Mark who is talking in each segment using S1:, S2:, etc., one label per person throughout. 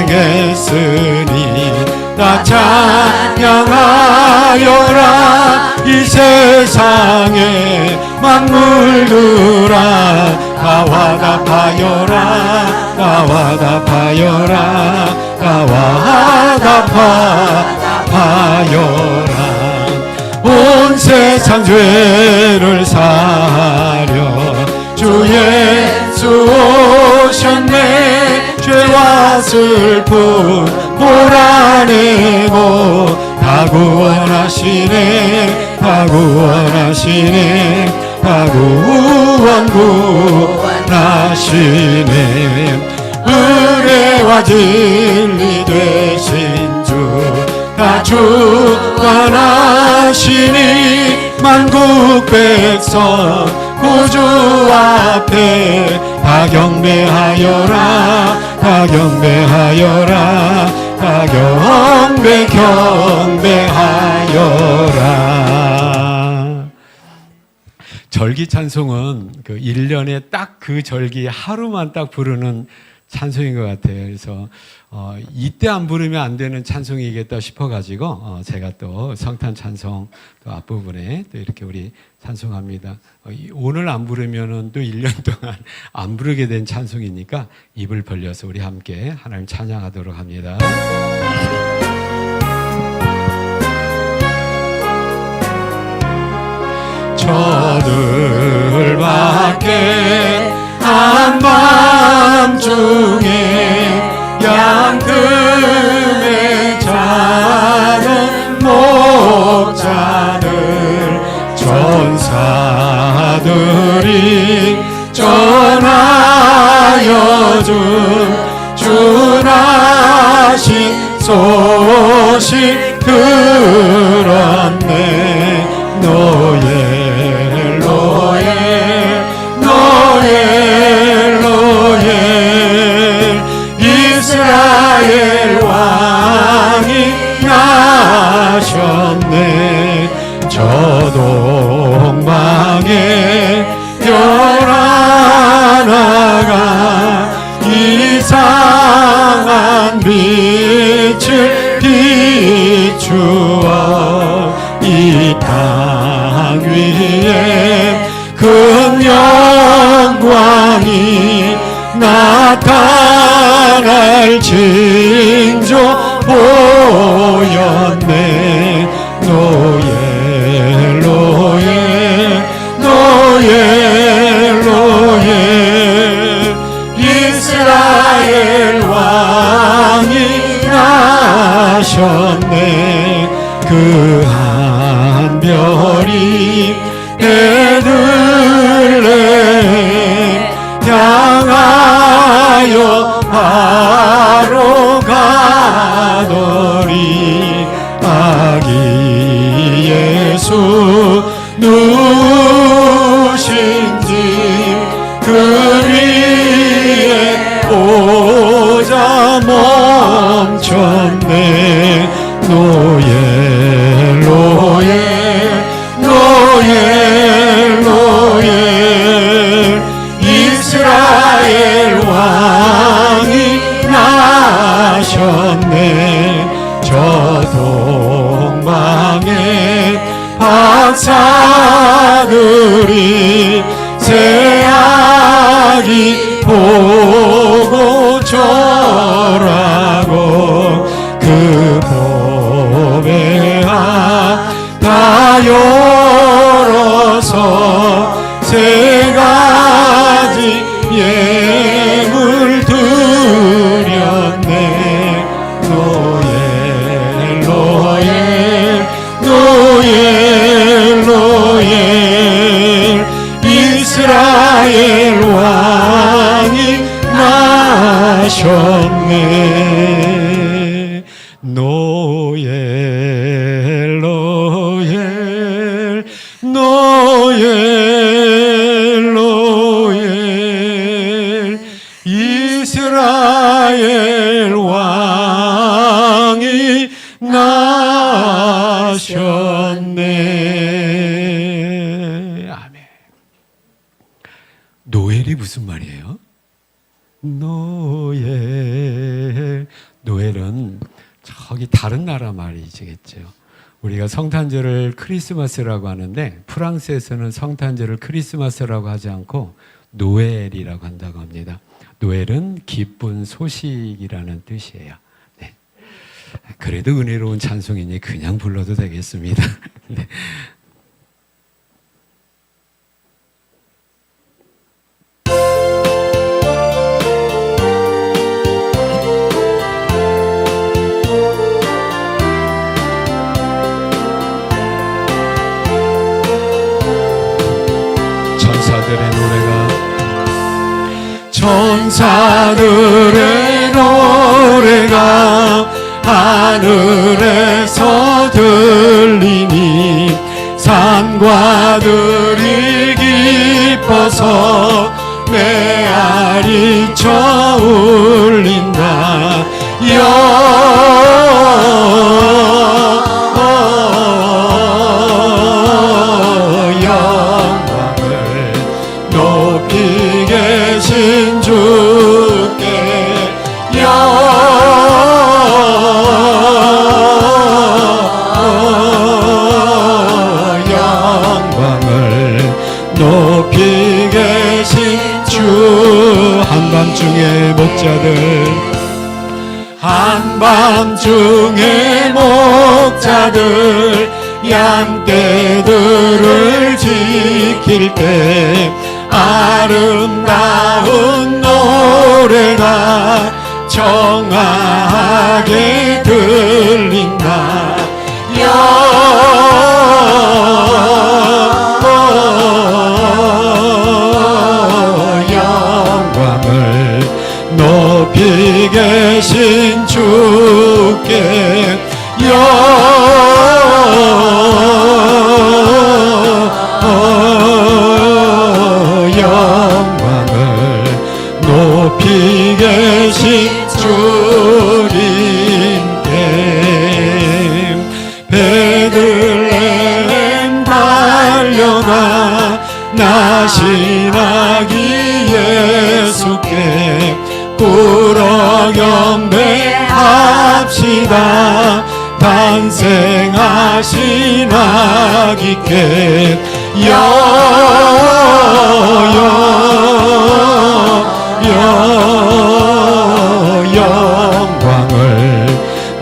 S1: 탄생했으니 나 찬양하여라. 이 세상의 만물들아 다 화답하여라. 다 화답하여라. 다 화답하여라. 온 세상 죄를 사려 주 예수 오셨네. 죄와 슬픔 몰아내고 다 구원하시네. 다 구원하시네. 다 구원하시네. 은혜와 진리 되신 주 다 주관하시니 만국 백성 구주 앞에 다 경배하여라. 다 경배하여라. 다 경배하여라. 절기 찬송은 그 1년에 딱 그 절기 하루만 딱 부르는 찬송인 것 같아요. 그래서 이때 안 부르면 안 되는 찬송이겠다 싶어가지고 제가 또 성탄 찬송 또 앞부분에 또 이렇게 우리 찬송합니다. 오늘 안 부르면은 또 1년 동안 안 부르게 된 찬송이니까 입을 벌려서 우리 함께 하나님 찬양하도록 합니다. 저들밖에 한밤중에 양금에 자는 목자들 전사들이 전하여 준 주나신 소식 들었네. 노엘 이스라엘 왕이 나셨네. 저 동방에 열하나가 이상한 빛을 비추어 이 땅 위에 큰 영광이 나타날 징조 보였네. 노엘 이스라엘 왕이 나셨네. 그 한 별이 베들레헴 향하여 바로 가더니 아기 예수 누우신지 그 위에 오자 멈췄네. 노엘 이스라엘 왕이 나셨네. 저 동방에 박사들이 새아기 보고 절하고 그 보배하 다 열어서 세 가지 예물 드렸네. 노엘 이스라엘 왕이 나셨네. 노엘 이스라엘 왕이 나셨네. 아멘. 노엘이 무슨 말이에요? 노엘. 노엘은 저기 다른 나라 말이겠죠. 우리가 성탄절을 크리스마스라고 하는데 프랑스에서는 성탄절을 크리스마스라고 하지 않고 노엘이라고 한다고 합니다. 노엘은 기쁜 소식이라는 뜻이에요. 네. 그래도 은혜로운 찬송이니 그냥 불러도 되겠습니다. 네.
S2: 천사들의 노래가 하늘에서 들리니 산과들이 기뻐서 메아리 쳐 울린다. 영광을 높이 계신 주께 영광을 높이 계신 주. 한밤중에 목자들, 한밤중에 목자들 양떼들을 지킬 때 아름다운 노래가 청아하게 들린다. 영광을 높이 계신 주께 영광을 높이 계신 주님께. 베들레헴 달려가 나신 아기 예수께 꿇어 경배합시다. 탄생하신 아기께 영광을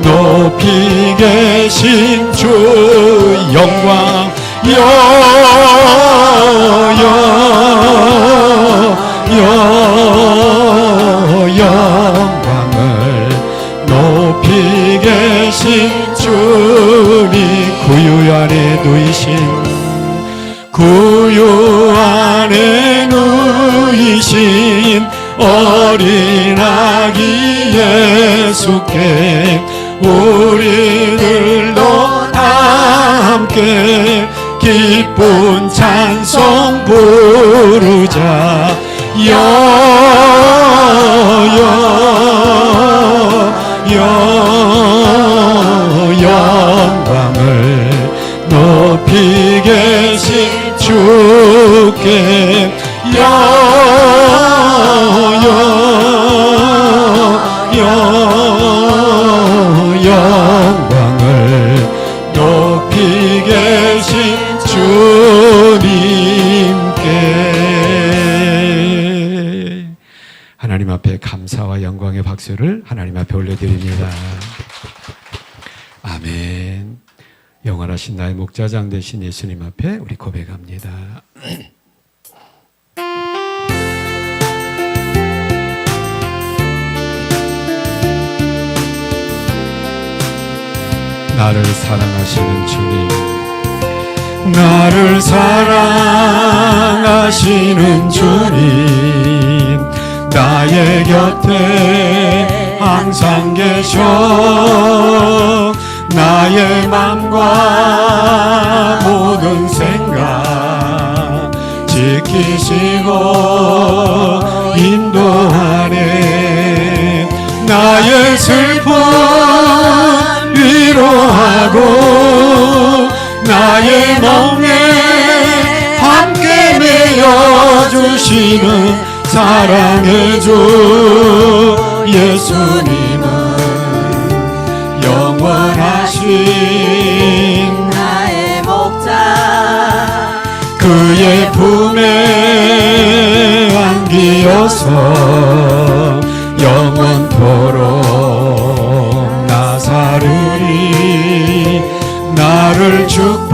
S2: 높이 계신 주. 영광 영광을 높이 계신 주님. 구유 안에 누이신 어린 아기 예수께 우리들도 다 함께 기쁜 찬송 부르자. 영광을 높이 계신 주께 영광을 높이 계신 주님께.
S1: 하나님 앞에 감사와 영광의 박수를 하나님 앞에 올려드립니다. 아멘. 영원하신 나의 목자장 되신 예수님 앞에 우리 고백합니다. 나를 사랑하시는 주님,
S2: 나를 사랑하시는 주님, 나의 곁에 항상 계셔 나의 맘과 모든 생각 지키시고 인도하네. 나의 슬픔 위로하고 나의 멍에 함께 메어주시는 사랑의 주 예수님은 영원하신
S3: 나의 목자
S2: 그의 품에 안기어서 영원토록 나 사르리. 나를 축복하시는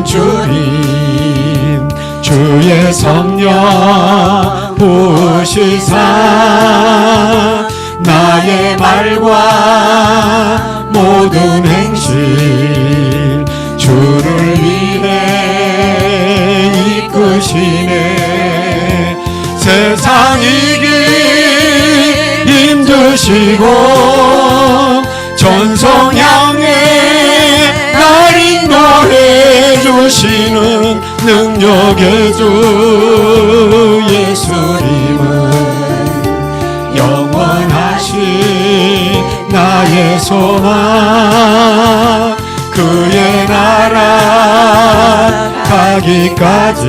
S2: 주님 주의 성령 부으시사 나의 말과 모든 행실 주를 위해 이끄시네. 세상 이기 힘드시고 전성 향해 날 인도해 주시는 능력의 주 예수님은 영원하신 나의 소망 그의 나라 가기까지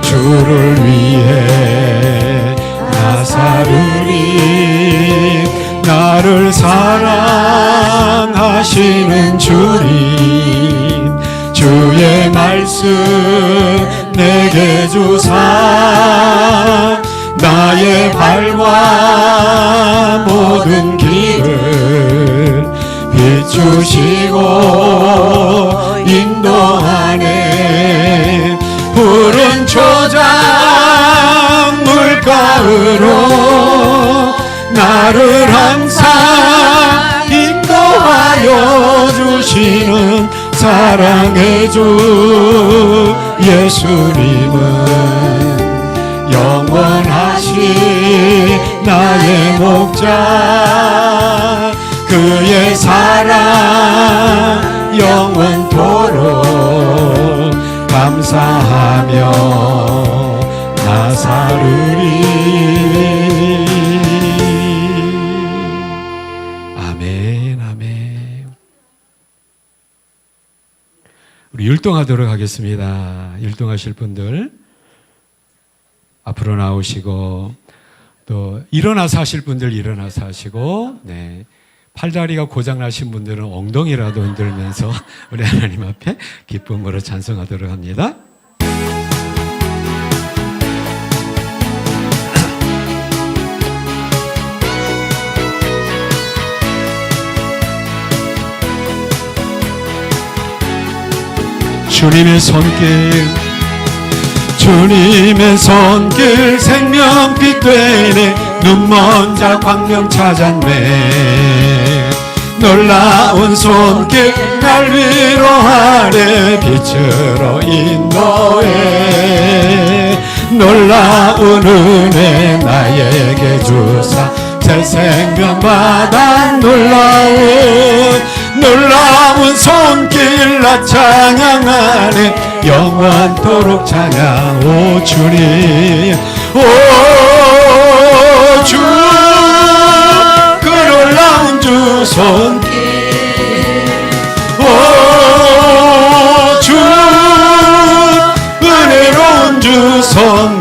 S2: 주를 위해 나 사르리. 나를 사랑하시는 주님 주의 말씀 내게 주사 나의 발과 모든 길을 비추시고 인도하네. 푸른 초장 물가으로 나를 항상 인도하여 주시는 사랑의 주 예수님은 영원하신 나의 목자 그의 사랑 영원토록 감사하며 나 사르리.
S1: 아멘, 아멘. 우리 율동하도록 하겠습니다. 율동하실 분들 앞으로 나오시고, 또 일어나서 하실 분들 일어나서 하시고, 네. 팔다리가 고장나신 분들은 엉덩이라도 흔들면서 우리 하나님 앞에 기쁨으로 찬송하도록 합니다.
S2: 주님의 손길 주님의 손길 생명빛 되네. 눈먼 자 광명 찾았네. 놀라운 손길 날 위로하네. 빛으로 인도해. 놀라운 은혜 나에게 주사 새 생명 받아. 놀라운 손길 나 찬양하네. 영원토록 찬양. 오 주님 오 주 그 놀라운 주 손길 오 주 은혜로운 주 손.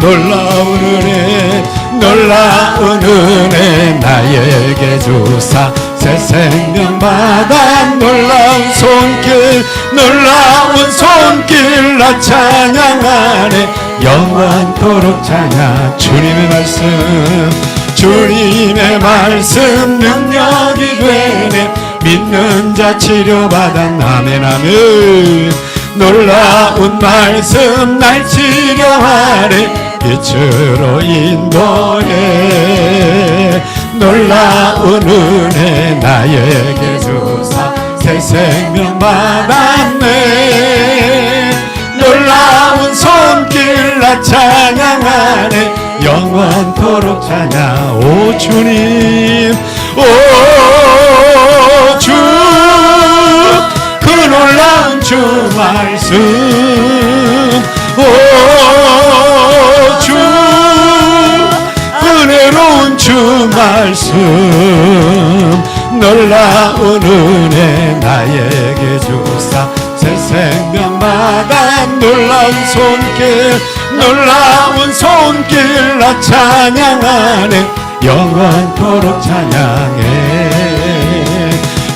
S2: 놀라운 은혜 나에게 주사 새 생명 받아. 놀라운 손길 나 찬양하네. 영원토록 찬양. 주님의 말씀 능력이 되네. 믿는 자 치료받아. 아멘 아멘. 놀라운 말씀 날 치료하네. 빛으로 인도해. 놀라운 은혜 나에게 주사 새 생명 받았네. 놀라운 손길 나 찬양하네. 영원토록 찬양. 오 주님 오 주 그 놀라운 주 말씀 오 주 은혜로운 주 말씀. 놀라운 은혜 나에게 주사 새 생명 받아. 놀라운 놀라운 손길 나 찬양하네 영원토록 찬양해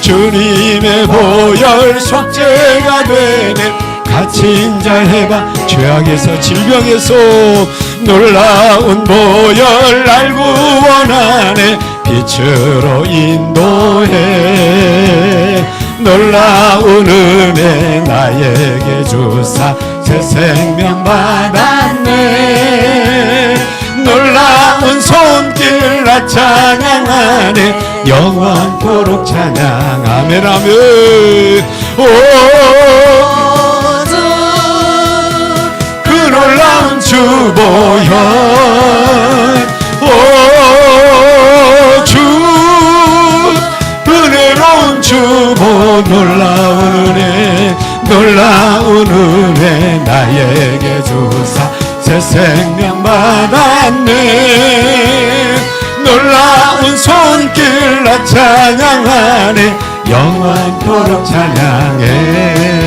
S2: 주님의 보혈 속죄가 되네 같이 인자해봐 죄악에서 질병에서 놀라운 보혈 날 구원하네 빛으로 인도해 놀라운 은혜 나에게 주사 새 생명 받았네 놀라운 손길 나 찬양하네 영원토록 찬양 아멘 아멘 오 그 놀라운 주보혈 오주 은혜로운 주보 놀라운 은혜 나에게 주사 새 생명 받았네 놀라운 손길 나 찬양하네 영원토록 찬양해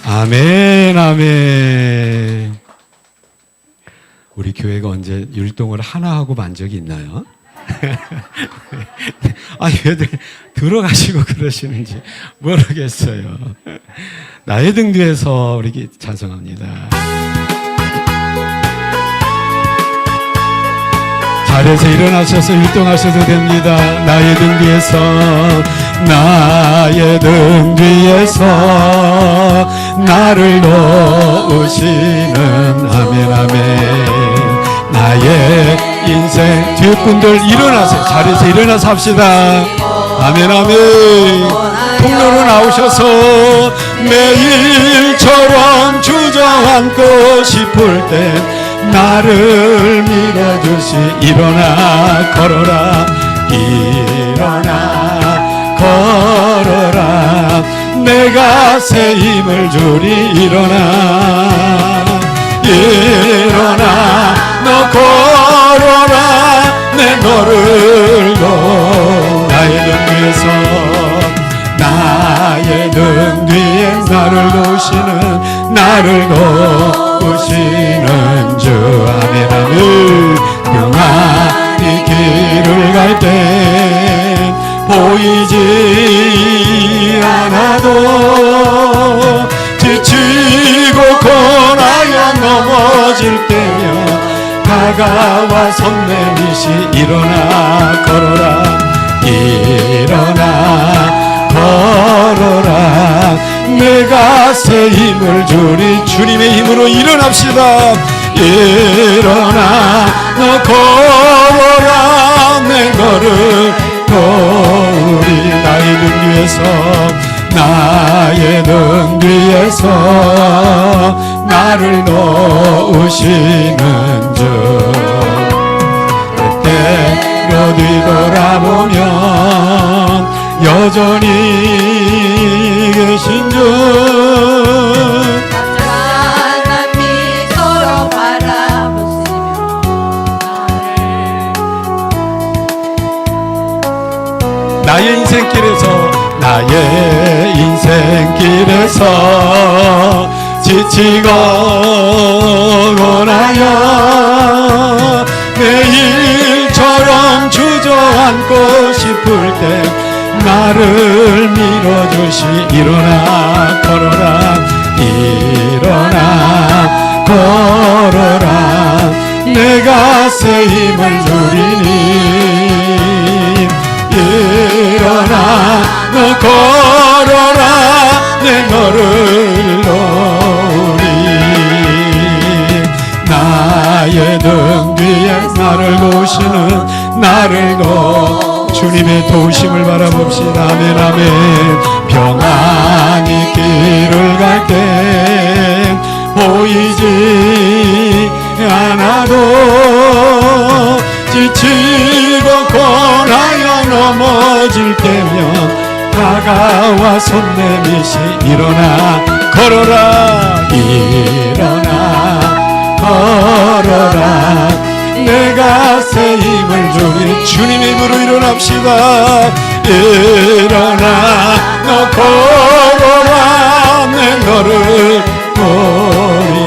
S2: 아멘 아멘 우리 교회가 언제 율동을 하나 하고 만 적이 있나요? 아, 왜들 들어가시고 그러시는지 모르겠어요. 나의 등 뒤에서 우리 찬송합니다. 자리에서 일어나셔서 율동하셔도 됩니다. 나의 등 뒤에서 나의 등 뒤에서 나를 놓으시는 아멘 아멘 나의 인생 뒷분들 일어나세요. 자리에서 일어나서 합시다. 아멘 아멘 통로로 나오셔서 매일처럼 주저앉고 싶을 때 나를 밀어주시 일어나 걸어라 일어나 걸어라 내가 새 힘을 주리 일어나 일어나 너 걸어라 내 너를 나의 등 뒤에서 나의 등 뒤에 나를 놓으시는 주 아멘 아멘 평안히 길을 갈 때 보이지 않아도 지치고 고나여 넘어질 때면 다가와 손 내미시 일어나 걸어라 일어나 걸어라 내가 새 힘을 주리 주님의 힘으로 일어납시다 일어나 너 걸어라 내 너를 우리 나의 등 뒤에서 나의 등 뒤에서 나를 놓으시는 주 때때로 뒤돌아보면 여전히 계신 주
S3: 찬란한 미소로 바라보시며
S2: 나의 인생길에서 지치고 고나여 매일처럼 주저앉고 싶을 때 나를 밀어주시 일어나 걸어라 일어나 걸어라 내가 새 힘을 주리니 일어나 너 걸어라 내 너를 놓으리 나의 등 뒤에 나를 놓으시는 나를 놓 주님의 도우심을 바라봅시다 아멘 아멘 평안히 길을 갈 때 보이지 않아도 지치고 고나여 넘어질 때면 다가와 손 내미시 일어나 걸어라 일어나 걸어라 내가 새 힘을 주니 주님의 힘으로 일어납시다 일어나 너 걸어라 내 너를 보리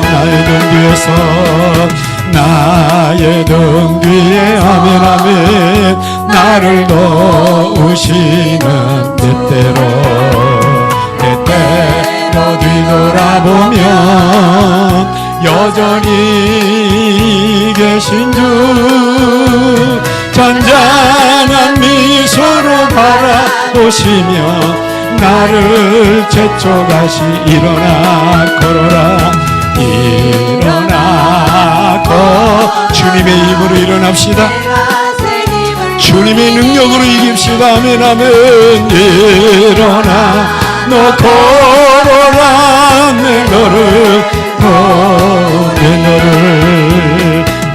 S2: 뒤돌아보면 여전히 계신 주 잔잔한 미소로 바라보시며 나를 재촉하시 일어나 걸어라 일어나 주님의 힘으로 일어납시다. 주님의 능력으로 이깁시다. 아멘 아멘. 일어나 너 걸어라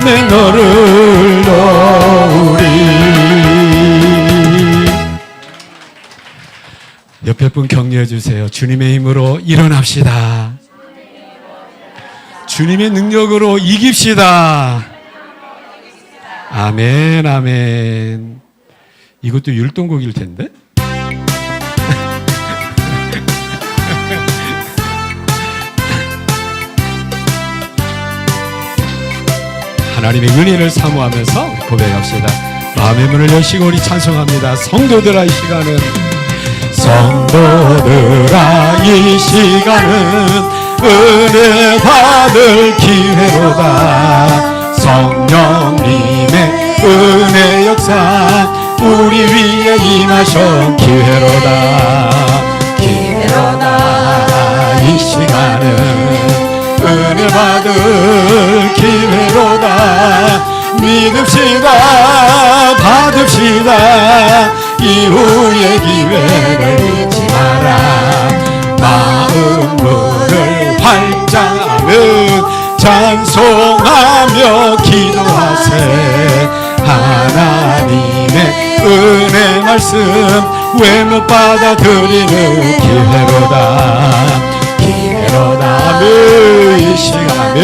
S2: 내 너를 놓으리. 옆에 분 격려해 주세요. 주님의 힘으로 일어납시다. 주님의 능력으로 이깁시다. 아멘, 아멘. 이것도 율동곡일 텐데? 하나님의 은혜를 사모하면서 고백합시다. 마음의 문을 여시고 우리 찬송합니다. 성도들아 이 시간은 성도들아 이 시간은 은혜 받을 기회로다. 성령님의 은혜 역사 우리 위에 임하셔 기회로다. 기회로다. 이 시간은 은혜 받을 기회로다. 믿읍시다. 받읍시다. 이후의 기회를 잊지 마라. 마음 문을 활짝 찬송하며 기도하세. 하나님의 은혜 말씀 외모 받아들이는 기회로다. 기회로다. 이 시간은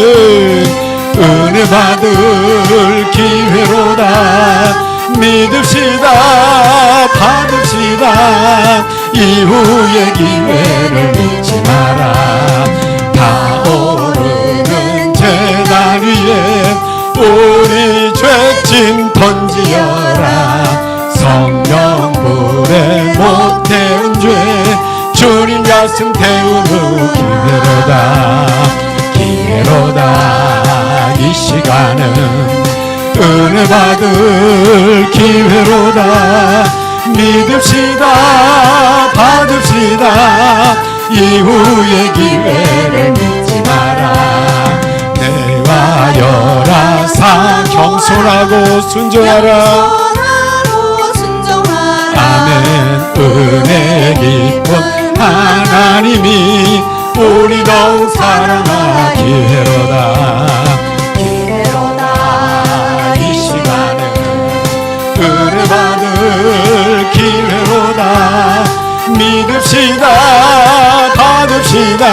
S2: 은혜 받을 기회로다. 믿읍시다. 받읍시다. 이후의 기회를 잊지 마라. 타오르는 제단 위에 우리 죄짐 던지어라. 성령불에 못 태운 죄 주님 가슴 태우는 기회로다. 기회로다. 이 시간은 은혜 받을 기회로다. 믿읍시다. 받읍시다. 이후의 기회를 잊지 마라. 내와 열하사 경솔하고 순종하라. 아멘. 은혜 깊은 하나님이 우리 더욱 사랑하 기회로다. 기회로다. 이 시간은 은혜 받을 기회로다. 믿읍시다. 받읍시다.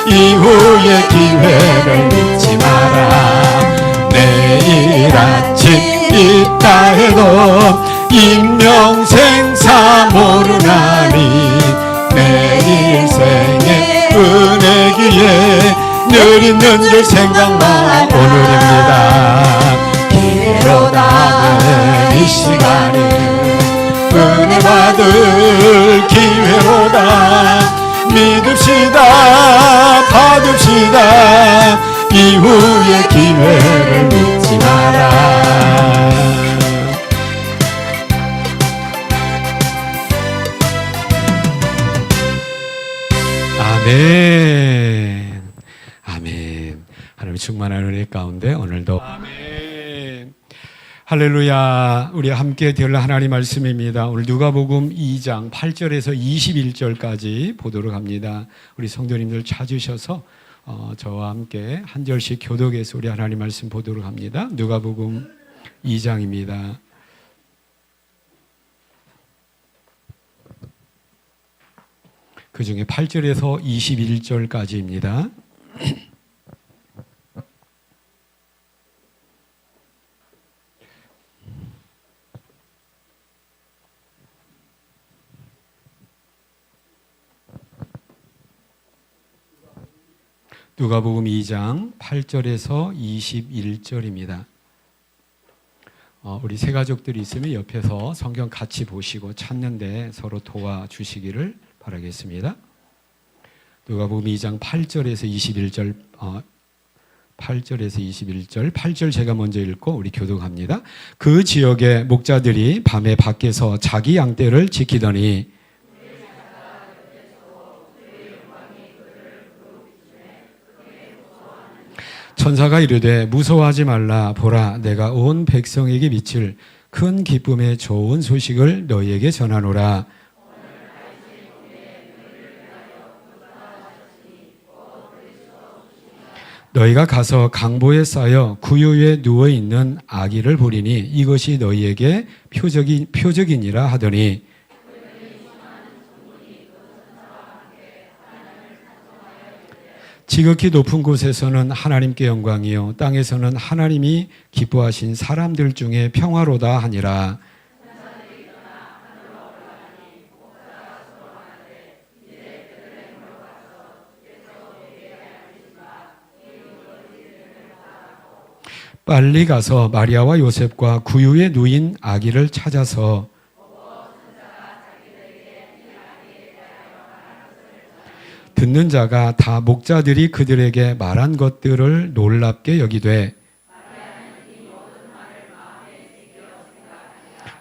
S2: 이후의 기회를 잊지 마라. 내일 아침 있다 해도 인명생사 모르나니 내 일생의 은혜기에 늘 있는 줄 생각만 오늘입니다. 기회로다. 이 시간에 은혜 받을 기회로다. 믿읍시다. 받읍시다. 이후의 기회를 잊지 마라. 아멘. 아멘. 하나님 충만한 은혜 가운데 오늘도 아멘. 할렐루야. 우리 함께 될 하나님 말씀입니다. 오늘 누가복음 2장 8절에서 21절까지 보도록 합니다. 우리 성도님들 찾으셔서 저와 함께 한 절씩 교독해서 우리 하나님 말씀 보도록 합니다. 누가복음 2장입니다. 그 중에 8절에서 21절까지입니다. 누가복음 2장 8절에서 21절입니다. 우리 세 가족들이 있으면 옆에서 성경 같이 보시고 찾는데 서로 도와주시기를 바라겠습니다. 누가복음 2장 8절에서 21절 8절에서 21절, 8절 제가 먼저 읽고 우리 교독합니다. 그 지역의 목자들이 밤에 밖에서 자기 양떼를 지키더니 천사가 이르되 무서워하지 말라. 보라, 내가 온 백성에게 미칠 큰 기쁨의 좋은 소식을 너희에게 전하노라. 너희가 가서 강보에 쌓여 구유에 누워 있는 아기를 보리니 이것이 너희에게 표적이니라 하더니 지극히 높은 곳에서는 하나님께 영광이요 땅에서는 하나님이 기뻐하신 사람들 중에 평화로다 하니라. 빨리 가서 마리아와 요셉과 구유에 누인 아기를 찾아서 듣는 자가 다 목자들이 그들에게 말한 것들을 놀랍게 여기되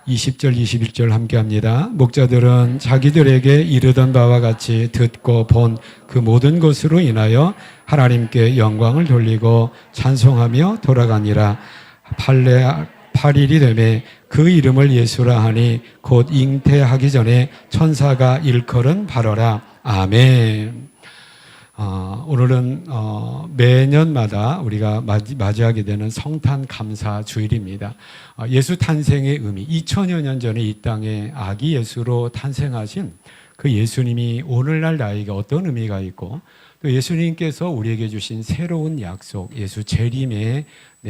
S2: 20절 21절 함께합니다. 목자들은 자기들에게 이르던 바와 같이 듣고 본 그 모든 것으로 인하여 하나님께 영광을 돌리고 찬송하며 돌아가니라. 8일이 되매 그 이름을 예수라 하니 곧 잉태하기 전에 천사가 일컬은 바로라. 아멘. 오늘은 매년마다 우리가 맞이하게 되는 성탄 감사 주일입니다. 예수 탄생의 의미, 2000여 년 전에 이 땅에 아기 예수로 탄생하신 그 예수님이 오늘날 나에게 어떤 의미가 있고 또 예수님께서 우리에게 주신 새로운 약속, 예수 재림의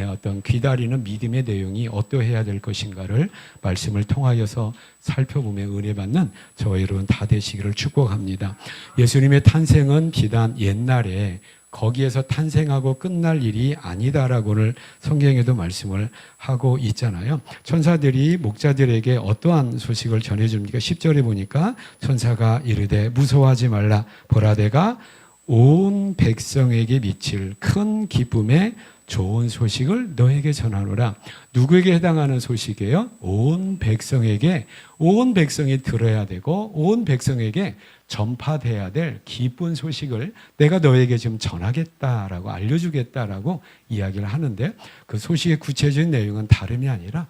S2: 어떤 기다리는 믿음의 내용이 어떠해야 될 것인가를 말씀을 통하여서 살펴보며 은혜 받는 저와 여러분 다 되시기를 축복합니다. 예수님의 탄생은 비단 옛날에 거기에서 탄생하고 끝날 일이 아니다라고 오늘 성경에도 말씀을 하고 있잖아요. 천사들이 목자들에게 어떠한 소식을 전해줍니까? 10절에 보니까 천사가 이르되 무서워하지 말라. 보라, 내가 온 백성에게 미칠 큰 기쁨의 좋은 소식을 너에게 전하노라. 누구에게 해당하는 소식이에요? 온 백성에게, 온 백성이 들어야 되고 온 백성에게 전파돼야 될 기쁜 소식을 내가 너에게 지금 전하겠다라고 알려주겠다라고 이야기를 하는데 그 소식의 구체적인 내용은 다름이 아니라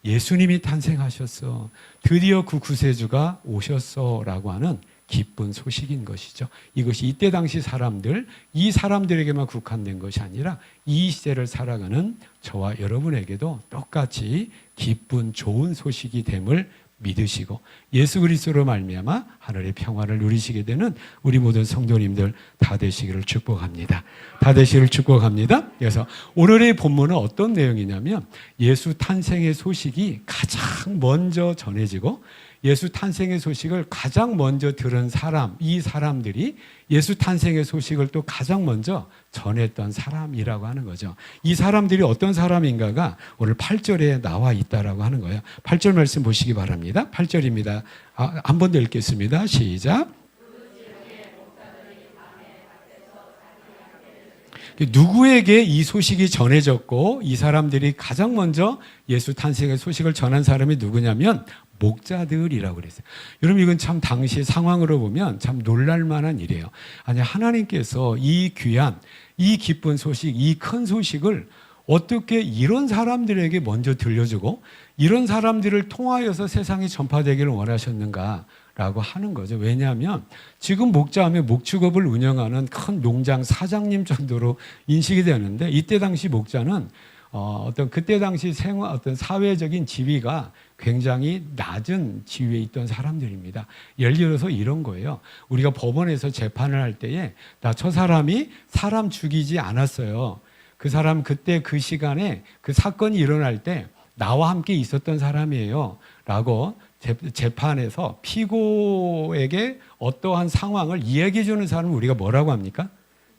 S2: 예수님이 탄생하셨어. 드디어 그 구세주가 오셨어 라고 하는 기쁜 소식인 것이죠. 이것이 이때 당시 사람들, 이 사람들에게만 국한된 것이 아니라 이 시대를 살아가는 저와 여러분에게도 똑같이 기쁜 좋은 소식이 됨을 믿으시고 예수 그리스도로 말미암아 하늘의 평화를 누리시게 되는 우리 모든 성도님들 다 되시기를 축복합니다. 다 되시기를 축복합니다. 그래서 오늘의 본문은 어떤 내용이냐면 예수 탄생의 소식이 가장 먼저 전해지고 예수 탄생의 소식을 가장 먼저 들은 사람, 이 사람들이 예수 탄생의 소식을 또 가장 먼저 전했던 사람이라고 하는 거죠. 이 사람들이 어떤 사람인가가 오늘 8절에 나와 있다라고 하는 거예요. 8절 말씀 보시기 바랍니다. 8절입니다. 한 번 더 읽겠습니다. 시작. 누구에게 이 소식이 전해졌고 이 사람들이 가장 먼저 예수 탄생의 소식을 전한 사람이 누구냐면 목자들이라고 그랬어요. 여러분 이건 참 당시 상황으로 보면 참 놀랄만한 일이에요. 아니 하나님께서 이 귀한, 이 기쁜 소식, 이 큰 소식을 어떻게 이런 사람들에게 먼저 들려주고 이런 사람들을 통하여서 세상에 전파되기를 원하셨는가라고 하는 거죠. 왜냐하면 지금 목자하면 목축업을 운영하는 큰 농장 사장님 정도로 인식이 되는데 이때 당시 목자는 어떤 그때 당시 어떤 사회적인 지위가 굉장히 낮은 지위에 있던 사람들입니다. 예를 들어서 이런 거예요. 우리가 법원에서 재판을 할 때에 나 저 사람이 사람 죽이지 않았어요. 그 사람 그때 그 시간에 그 사건이 일어날 때 나와 함께 있었던 사람이에요. 라고 재판에서 피고에게 어떠한 상황을 이야기해 주는 사람을 우리가 뭐라고 합니까?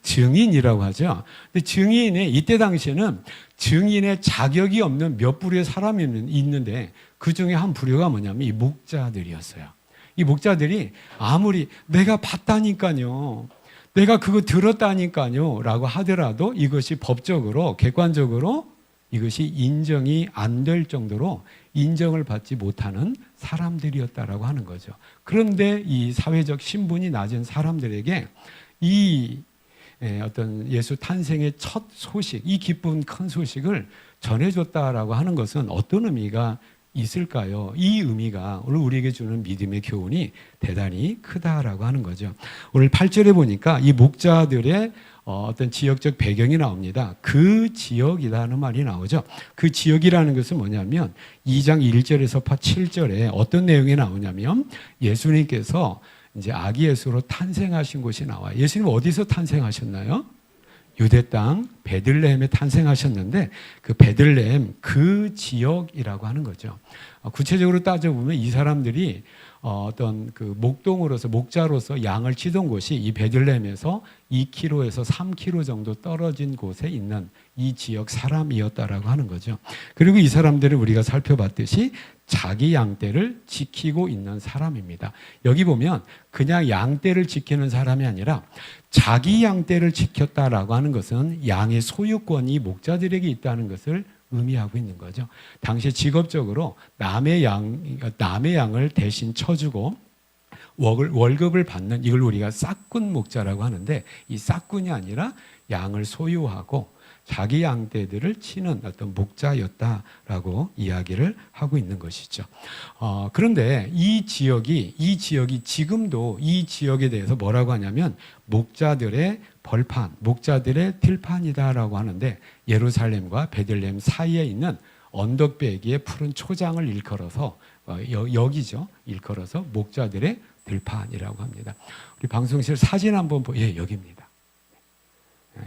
S2: 증인이라고 하죠. 근데 증인이 이때 당시에는 증인의 자격이 없는 몇 부류의 사람이 있는데 그 중에 한 부류가 뭐냐면 이 목자들이었어요. 이 목자들이 아무리 내가 봤다니까요.
S1: 내가 그거 들었다니까요 라고 하더라도 이것이 법적으로 객관적으로 이것이 인정이 안 될 정도로 인정을 받지 못하는 사람들이었다라고 하는 거죠. 그런데 이 사회적 신분이 낮은 사람들에게 이 어떤 예수 탄생의 첫 소식, 이 기쁜 큰 소식을 전해줬다라고 하는 것은 어떤 의미가 있을까요? 이 의미가 오늘 우리에게 주는 믿음의 교훈이 대단히 크다라고 하는 거죠. 오늘 8절에 보니까 이 목자들의 어떤 지역적 배경이 나옵니다. 그 지역이라는 말이 나오죠. 그 지역이라는 것은 뭐냐면 2장 1절에서 7절에 어떤 내용이 나오냐면 예수님께서 이제 아기 예수로 탄생하신 곳이 나와요. 예수님 어디서 탄생하셨나요? 유대 땅 베들레헴에 탄생하셨는데 그 베들레헴 그 지역이라고 하는 거죠. 구체적으로 따져보면 이 사람들이 어떤 그 목동으로서 목자로서 양을 치던 곳이 이 베들레헴에서 2km에서 3km 정도 떨어진 곳에 있는 이 지역 사람이었다라고 하는 거죠. 그리고 이 사람들을 우리가 살펴봤듯이 자기 양떼를 지키고 있는 사람입니다. 여기 보면 그냥 양떼를 지키는 사람이 아니라 자기 양떼를 지켰다라고 하는 것은 양의 소유권이 목자들에게 있다는 것을 의미하고 있는 거죠. 당시 직업적으로 남의 양을 대신 쳐주고 월급을 받는 이걸 우리가 싹군 목자라고 하는데 이 싹군이 아니라 양을 소유하고 자기 양떼들을 치는 어떤 목자였다라고 이야기를 하고 있는 것이죠. 그런데 이 지역이 지금도 이 지역에 대해서 뭐라고 하냐면 목자들의 벌판, 목자들의 들판이다라고 하는데 예루살렘과 베들레헴 사이에 있는 언덕배기의 푸른 초장을 일컬어서 여기죠. 일컬어서 목자들의 들판이라고 합니다. 우리 방송실 사진 한번 여기입니다.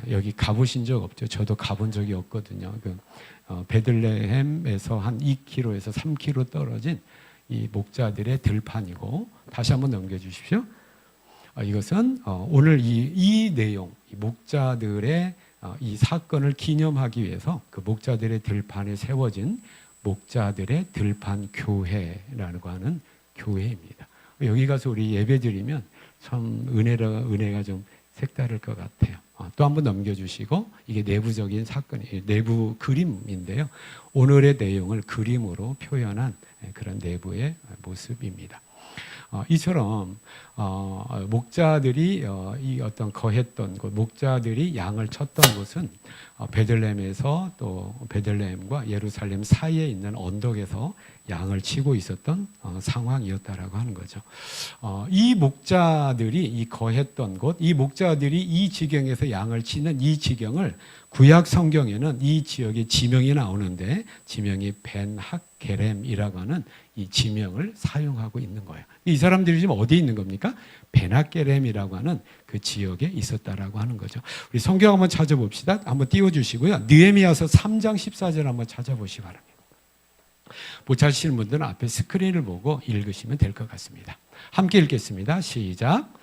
S1: 여기 가보신 적 없죠? 저도 가본 적이 없거든요. 베들레헴에서 한 2km에서 3km 떨어진 이 목자들의 들판이고 다시 한번 넘겨주십시오. 이것은 오늘 이 내용, 이 목자들의 이 사건을 기념하기 위해서 그 목자들의 들판에 세워진 목자들의 들판 교회라고 하는 교회입니다. 여기 가서 우리 예배 드리면 참 은혜가 좀 색다를 것 같아요. 또 한번 넘겨주시고 이게 내부적인 사건이 내부 그림인데요. 오늘의 내용을 그림으로 표현한 그런 내부의 모습입니다. 이처럼 목자들이 이 어떤 거했던 곳, 목자들이 양을 쳤던 곳은 베들레헴에서 또 베들레헴과 예루살렘 사이에 있는 언덕에서 양을 치고 있었던 상황이었다라고 하는 거죠. 이 목자들이 이 거했던 곳, 이 목자들이 이 지경에서 양을 치는 이 지경을 구약 성경에는 이 지역의 지명이 나오는데 지명이 벤학게렘이라고 하는 이 지명을 사용하고 있는 거예요. 이 사람들이 지금 어디에 있는 겁니까? 벤학게렘이라고 하는 그 지역에 있었다라고 하는 거죠. 우리 성경 한번 찾아봅시다. 한번 띄워주시고요. 느헤미야서 3장 14절 한번 찾아보시기 바랍니다. 못 찾으시는 분들은 앞에 스크린을 보고 읽으시면 될 것 같습니다. 함께 읽겠습니다. 시작.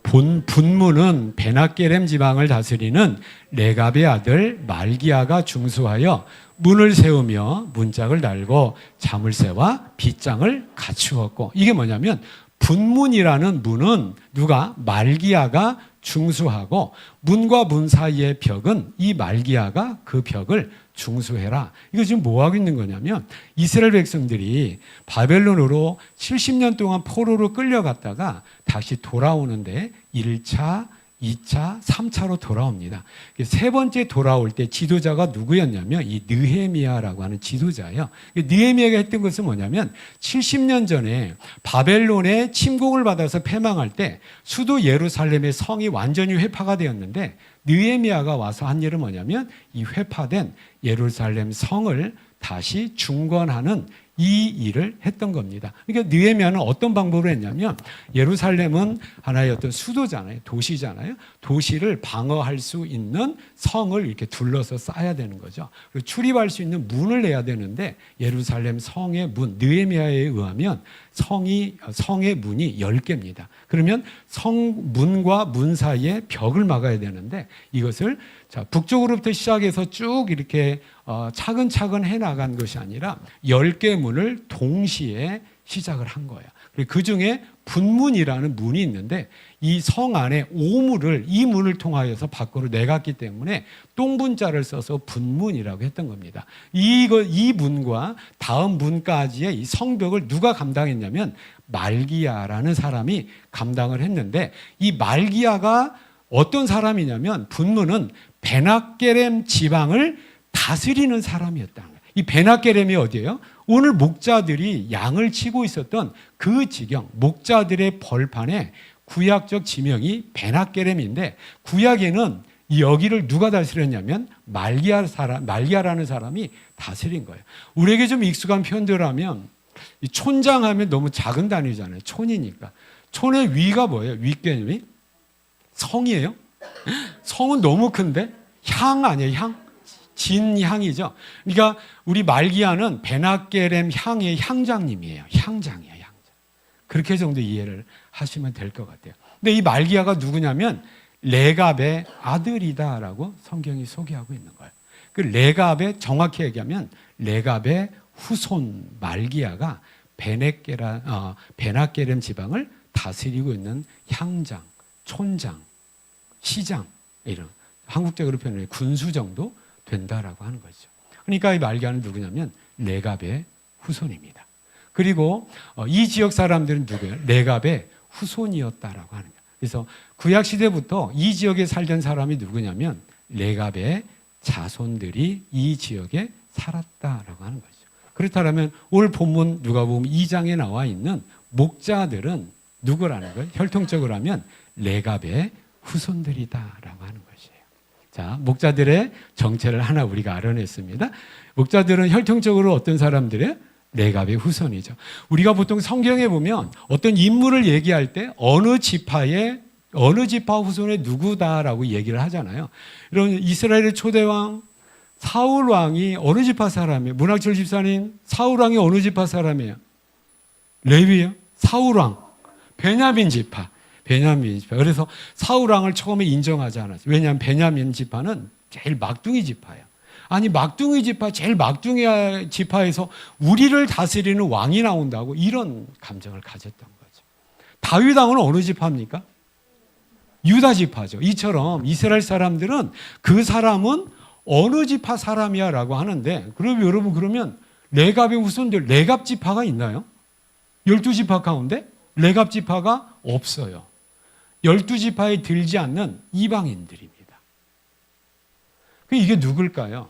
S1: 분문은 베나게렘 지방을 다스리는 레갑의 아들 말기야가 중수하여 문을 세우며 문짝을 달고 자물쇠와 빗장을 갖추었고, 이게 뭐냐면 분문이라는 문은 누가? 말기야가 중수하고 문과 문 사이의 벽은 이 말기야가 그 벽을 중수해라. 이거 지금 뭐 하고 있는 거냐면 이스라엘 백성들이 바벨론으로 70년 동안 포로로 끌려갔다가 다시 돌아오는데 1차, 2차, 3차로 돌아옵니다. 세 번째 돌아올 때 지도자가 누구였냐면 이 느헤미야라고 하는 지도자예요. 느헤미야가 했던 것은 뭐냐면 70년 전에 바벨론의 침공을 받아서 패망할 때 수도 예루살렘의 성이 완전히 회파가 되었는데 느헤미야가 와서 한 일은 뭐냐면 이 회파된 예루살렘 성을 다시 중건하는 이 일을 했던 겁니다. 그러니까 느헤미야는 어떤 방법을 했냐면 예루살렘은 하나의 어떤 수도잖아요. 도시잖아요. 도시를 방어할 수 있는 성을 이렇게 둘러서 쌓아야 되는 거죠. 그리고 출입할 수 있는 문을 내야 되는데 예루살렘 성의 문, 느헤미야에 의하면 성의 문이 10개입니다. 그러면 문과 문 사이에 벽을 막아야 되는데 이것을 북쪽으로부터 시작해서 쭉 이렇게 차근차근 해나간 것이 아니라 10개 문을 동시에 시작을 한 거예요. 그리고 그 중에
S2: 분문이라는 문이 있는데 이 성 안에 오물을 이 문을 통하여서 밖으로 내갔기 때문에 똥분자를 써서 분문이라고 했던 겁니다. 이 문과 다음 문까지의 이 성벽을 누가 감당했냐면 말기야라는 사람이 감당을 했는데, 이 말기야가 어떤 사람이냐면 분문은 베나게렘 지방을 다스리는 사람이었다는 거예요. 이 베나게렘이 어디예요? 오늘 목자들이 양을 치고 있었던 그 지경, 목자들의 벌판에 구약적 지명이 베나게렘인데, 구약에는 여기를 누가 다스렸냐면 말기야라는 사람이 다스린 거예요. 우리에게 좀 익숙한 표현대로 하면 이 촌장하면 너무 작은 단위잖아요. 촌이니까. 촌의 위가 뭐예요? 위 개념이? 성이에요? 성은 너무 큰데? 향 아니에요? 향? 진향이죠. 그러니까 우리 말기야는 베나게렘 향의 향장님이에요. 향장이에요. 향장. 그렇게 정도 이해를 하시면 될 것 같아요. 근데 이 말기야가 누구냐면 레갑의 아들이다라고 성경이 소개하고 있는 거예요. 그 레갑의, 정확히 얘기하면 레갑의 후손 말기야가 베나게렘 지방을 다스리고 있는 향장, 촌장, 시장, 이런 한국적으로 표현해 군수 정도 된다라고 하는 거죠. 그러니까 이 말기야는 누구냐면 레갑의 후손입니다. 그리고 이 지역 사람들은 누구예요? 레갑의 후손이었다라고 하는 거예요. 그래서 구약 시대부터 이 지역에 살던 사람이 누구냐면 레갑의 자손들이 이 지역에 살았다라고 하는 거죠. 그렇다면 오늘 본문 누가복음 2장에 나와 있는 목자들은 누구라는 거예요? 혈통적으로 하면 레갑의 후손들이다라고 하는 것이에요. 자, 목자들의 정체를 하나 우리가 알아냈습니다. 목자들은 혈통적으로 어떤 사람들이에요? 레갑의 후손이죠. 우리가 보통 성경에 보면 어떤 인물을 얘기할 때 어느 지파 후손의 누구다라고 얘기를 하잖아요. 이런 이스라엘의 초대왕 사울 왕이 어느 지파 사람이에요? 문학철 집사님, 사울 왕이 어느 지파 사람이에요? 레위예요? 사울 왕, 베냐민 지파. 그래서 사울 왕을 처음에 인정하지 않았어요. 왜냐하면 베냐민 지파는 제일 막둥이 지파예요. 아니, 막둥이 지파, 제일 막둥이 지파에서 우리를 다스리는 왕이 나온다고, 이런 감정을 가졌던 거죠. 다윗 왕은 어느 지파입니까? 유다 지파죠. 이처럼 이스라엘 사람들은 그 사람은 어느 지파 사람이야 라고 하는데, 그럼 여러분, 그러면 레갑의 후손들, 레갑 지파가 있나요? 12지파 가운데 레갑 지파가 없어요. 12지파에 들지 않는 이방인들입니다. 이게 누굴까요?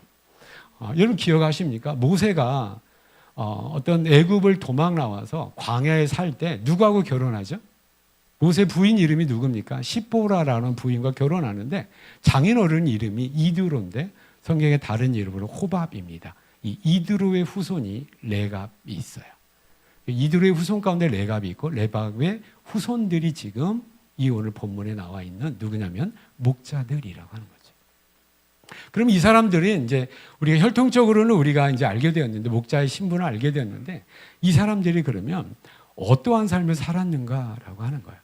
S2: 여러분 기억하십니까? 모세가 어떤 애굽을 도망 나와서 광야에 살 때 누구하고 결혼하죠? 모세 부인 이름이 누굽니까? 시보라라는 부인과 결혼하는데 장인어른 이름이 이드로인데 성경의 다른 이름으로 호밥입니다. 이 이드로의 후손이 레갑이 있어요. 이드로의 후손 가운데 레갑이 있고, 레갑의 후손들이 지금 이 오늘 본문에 나와 있는 누구냐면 목자들이라고 하는 거죠. 그럼 이 사람들이 이제 우리가 혈통적으로는 우리가 이제 알게 되었는데, 목자의 신분을 알게 되었는데, 이 사람들이 그러면 어떠한 삶을 살았는가라고 하는 거예요.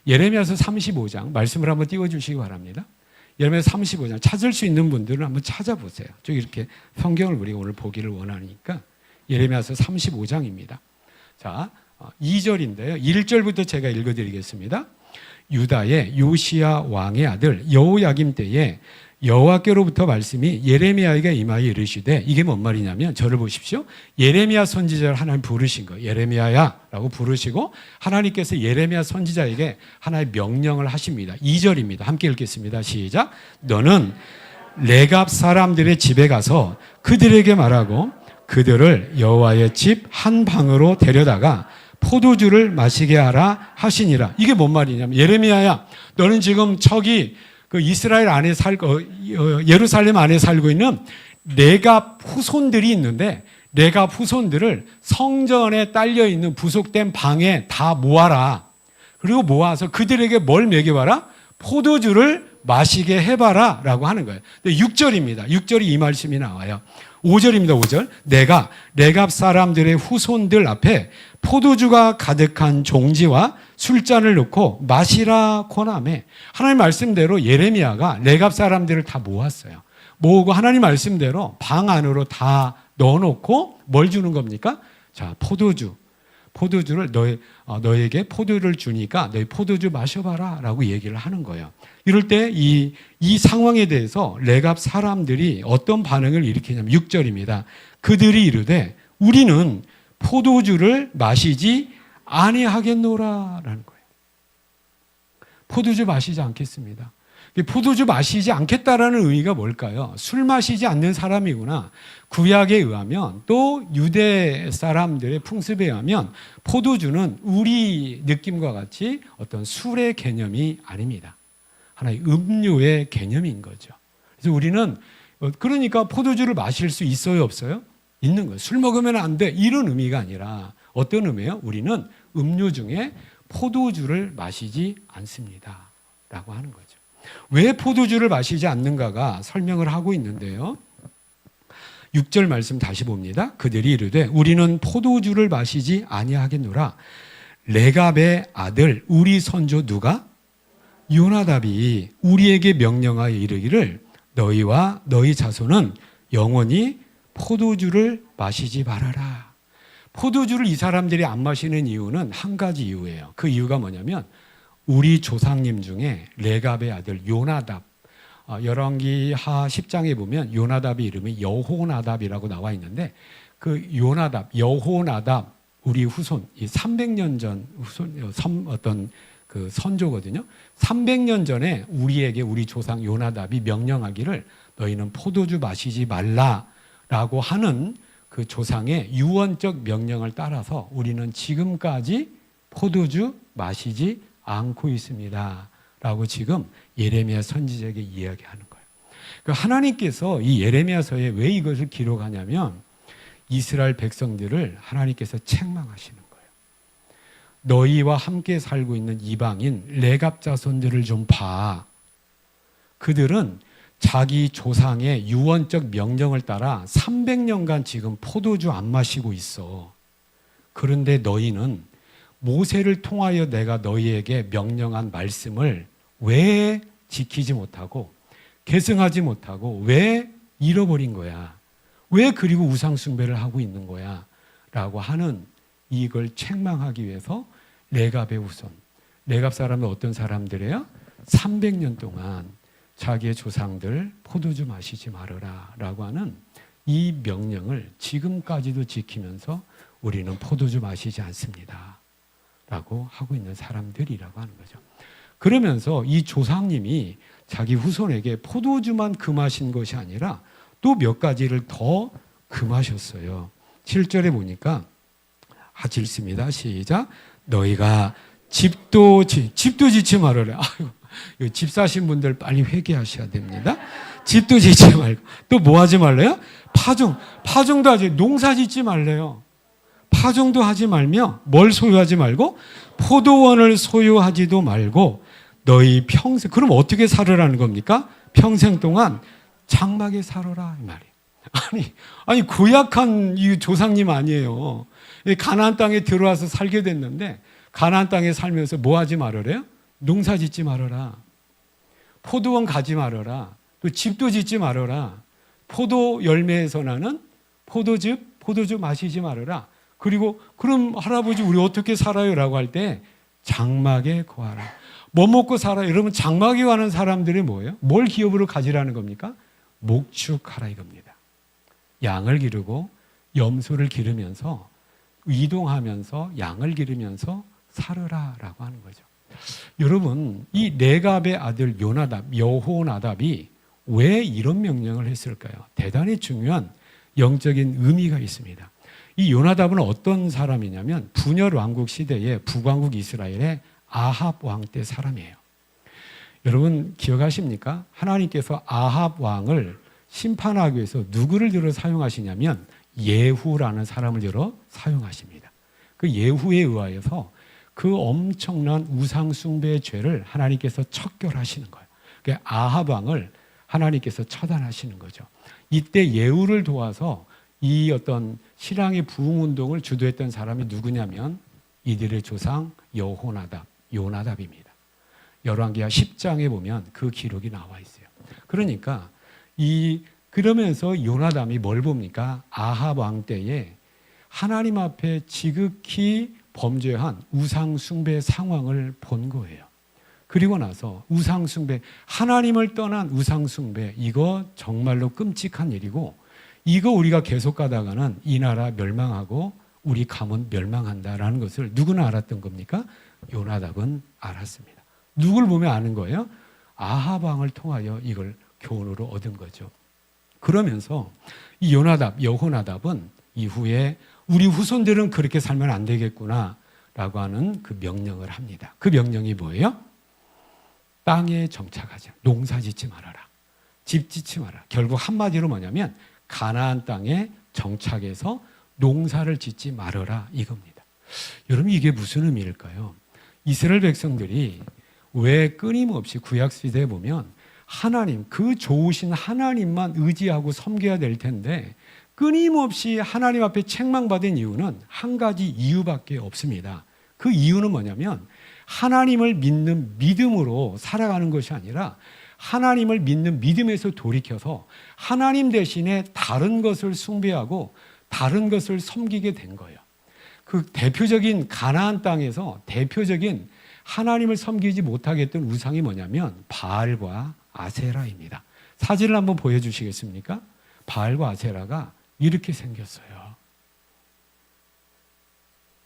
S2: 예레미야서 35장 말씀을 한번 띄워주시기 바랍니다. 예레미야 35장 찾을 수 있는 분들은 한번 찾아보세요. 저 이렇게 성경을 우리가 오늘 보기를 원하니까 예레미야서 35장입니다. 자, 2절인데요. 1절부터 제가 읽어드리겠습니다. 유다의 요시야 왕의 아들 여호야김 때에 여호와께로부터 말씀이 예레미야에게 임하여 이르시되, 이게 뭔 말이냐면, 저를 보십시오. 예레미야 선지자를 하나님 부르신 거예요. 예레미야야 라고 부르시고 하나님께서 예레미야 선지자에게 하나의 명령을 하십니다. 2절입니다. 함께 읽겠습니다. 시작. 너는 레갑 사람들의 집에 가서 그들에게 말하고 그들을 여호와의 집 한 방으로 데려다가 포도주를 마시게 하라 하시니라. 이게 뭔 말이냐면, 예레미야야, 너는 지금 저기 그 이스라엘 안에 예루살렘 안에 살고 있는 레갑 후손들이 있는데, 레갑 후손들을 성전에 딸려 있는 부속된 방에 다 모아라. 그리고 모아서 그들에게 뭘 먹여봐라? 포도주를 마시게 해봐라 라고 하는 거예요. 6절입니다. 6절이 이 말씀이 나와요. 5절입니다. 5절. 내가 레갑 사람들의 후손들 앞에 포도주가 가득한 종지와 술잔을 놓고 마시라 권하매, 하나님 말씀대로 예레미야가 레갑 사람들을 다 모았어요. 모으고 하나님 말씀대로 방 안으로 다 넣어놓고 뭘 주는 겁니까? 자, 포도주. 포도주를 너에게 포도를 주니까 너희 포도주 마셔봐라 라고 얘기를 하는 거예요. 이럴 때 이 상황에 대해서 레갑 사람들이 어떤 반응을 일으키냐면 6절입니다. 그들이 이르되 우리는 포도주를 마시지 아니하겠노라라는 거예요. 포도주 마시지 않겠습니다. 포도주 마시지 않겠다라는 의미가 뭘까요? 술 마시지 않는 사람이구나. 구약에 의하면 또 유대 사람들의 풍습에 의하면 포도주는 우리 느낌과 같이 어떤 술의 개념이 아닙니다. 하나의 음료의 개념인 거죠. 그래서 우리는 그러니까 포도주를 마실 수 있어요, 없어요? 있는 거예요. 술 먹으면 안 돼. 이런 의미가 아니라 어떤 의미예요? 우리는 음료 중에 포도주를 마시지 않습니다. 라고 하는 거죠. 왜 포도주를 마시지 않는가가 설명을 하고 있는데요. 6절 말씀 다시 봅니다. 그들이 이르되 우리는 포도주를 마시지 아니하겠노라. 레갑의 아들 우리 선조 누가? 요나답이 우리에게 명령하여 이르기를 너희와 너희 자손은 영원히 포도주를 마시지 말아라. 포도주를 이 사람들이 안 마시는 이유는 한 가지 이유예요. 그 이유가 뭐냐면 우리 조상님 중에 레갑의 아들 요나답, 열왕기하 10장에 보면 요나답의 이름이 여호나답이라고 나와 있는데 그 요나답, 여호나답 우리 후손, 이 300년 전 후손 어떤 그 선조거든요. 300년 전에 우리에게 우리 조상 요나답이 명령하기를 너희는 포도주 마시지 말라라고 하는 그 조상의 유언적 명령을 따라서 우리는 지금까지 포도주 마시지 않고 있습니다. 라고 지금 예레미야 선지자에게 이야기하는 거예요. 그러니까 하나님께서 이 예레미야서에 왜 이것을 기록하냐면 이스라엘 백성들을 하나님께서 책망하시는 거예요. 너희와 함께 살고 있는 이방인 레갑 자손들을 좀 봐. 그들은 자기 조상의 유언적 명령을 따라 300년간 지금 포도주 안 마시고 있어. 그런데 너희는 모세를 통하여 내가 너희에게 명령한 말씀을 왜 지키지 못하고 계승하지 못하고 왜 잃어버린 거야? 왜 그리고 우상 숭배를 하고 있는 거야? 라고 하는 이걸 책망하기 위해서 레갑의 후손, 레갑 사람은 어떤 사람들이에요? 300년 동안 자기의 조상들 포도주 마시지 말아라 라고 하는 이 명령을 지금까지도 지키면서 우리는 포도주 마시지 않습니다 라고 하고 있는 사람들이라고 하는 거죠. 그러면서 이 조상님이 자기 후손에게 포도주만 금하신 것이 아니라 또 몇 가지를 더 금하셨어요. 7절에 보니까 같이 읽습니다. 시작. 너희가 집도 짓지 말아라. 아유, 집 사신 분들 빨리 회개하셔야 됩니다. 집도 짓지 말고 또 뭐 하지 말래요? 파종도 하지, 농사 짓지 말래요. 파종도 하지 말며 뭘 소유하지 말고 포도원을 소유하지도 말고 너희 평생, 그럼 어떻게 살으라는 겁니까? 평생 동안 장막에 살아라 이 말이에요. 아니 고약한 이 조상님 아니에요. 가나안 땅에 들어와서 살게 됐는데 가나안 땅에 살면서 뭐 하지 말아래요? 농사 짓지 말아라. 포도원 가지 말아라. 또 집도 짓지 말아라. 포도 열매에서 나는 포도주 마시지 말아라. 그리고 그럼 할아버지 우리 어떻게 살아요? 라고 할 때 장막에 거하라. 뭐 먹고 살아요? 여러분 장막에 가는 사람들이 뭐예요? 뭘 기업으로 가지라는 겁니까? 목축하라 이겁니다. 양을 기르고 염소를 기르면서 이동하면서 양을 기르면서 살으라라고 하는 거죠. 여러분 이 레갑의 아들 요나답, 여호나답이 왜 이런 명령을 했을까요? 대단히 중요한 영적인 의미가 있습니다. 이 요나답은 어떤 사람이냐면 분열 왕국 시대의 북왕국 이스라엘의 아합 왕 때 사람이에요. 여러분 기억하십니까? 하나님께서 아합 왕을 심판하기 위해서 누구를 들어 사용하시냐면 예후라는 사람을 들어 사용하십니다. 그 예후에 의하여서 그 엄청난 우상 숭배의 죄를 하나님께서 척결하시는 거예요. 그 아합 왕을 하나님께서 처단하시는 거죠. 이때 예후를 도와서 이 어떤 신앙의 부흥 운동을 주도했던 사람이 누구냐면 이들의 조상 여호나답, 요나답입니다. 열왕기하 10장에 보면 그 기록이 나와 있어요. 그러니까 그러면서 요나답이 뭘 봅니까? 아합 왕 때에 하나님 앞에 지극히 범죄한 우상 숭배 상황을 본 거예요. 그리고 나서 우상 숭배, 하나님을 떠난 우상 숭배, 이거 정말로 끔찍한 일이고, 이거 우리가 계속 가다가는 이 나라 멸망하고 우리 가문 멸망한다라는 것을 누구나 알았던 겁니까? 요나답은 알았습니다. 누굴 보면 아는 거예요? 아합 왕을 통하여 이걸 교훈으로 얻은 거죠. 그러면서 이 요나답, 여호나답은 이후에 우리 후손들은 그렇게 살면 안 되겠구나라고 하는 그 명령을 합니다. 그 명령이 뭐예요? 땅에 정착하자. 농사 짓지 말아라. 집 짓지 마라. 결국 한마디로 뭐냐면 가나안 땅에 정착해서 농사를 짓지 말아라 이겁니다. 여러분, 이게 무슨 의미일까요? 이스라엘 백성들이 왜 끊임없이 구약시대에 보면 하나님, 그 좋으신 하나님만 의지하고 섬겨야 될 텐데 끊임없이 하나님 앞에 책망받은 이유는 한 가지 이유밖에 없습니다. 그 이유는 뭐냐면 하나님을 믿는 믿음으로 살아가는 것이 아니라 하나님을 믿는 믿음에서 돌이켜서 하나님 대신에 다른 것을 숭배하고 다른 것을 섬기게 된 거예요. 그 대표적인 가나안 땅에서 대표적인 하나님을 섬기지 못하게 했던 우상이 뭐냐면 바알과 아세라입니다. 사진을 한번 보여주시겠습니까? 바알과 아세라가 이렇게 생겼어요.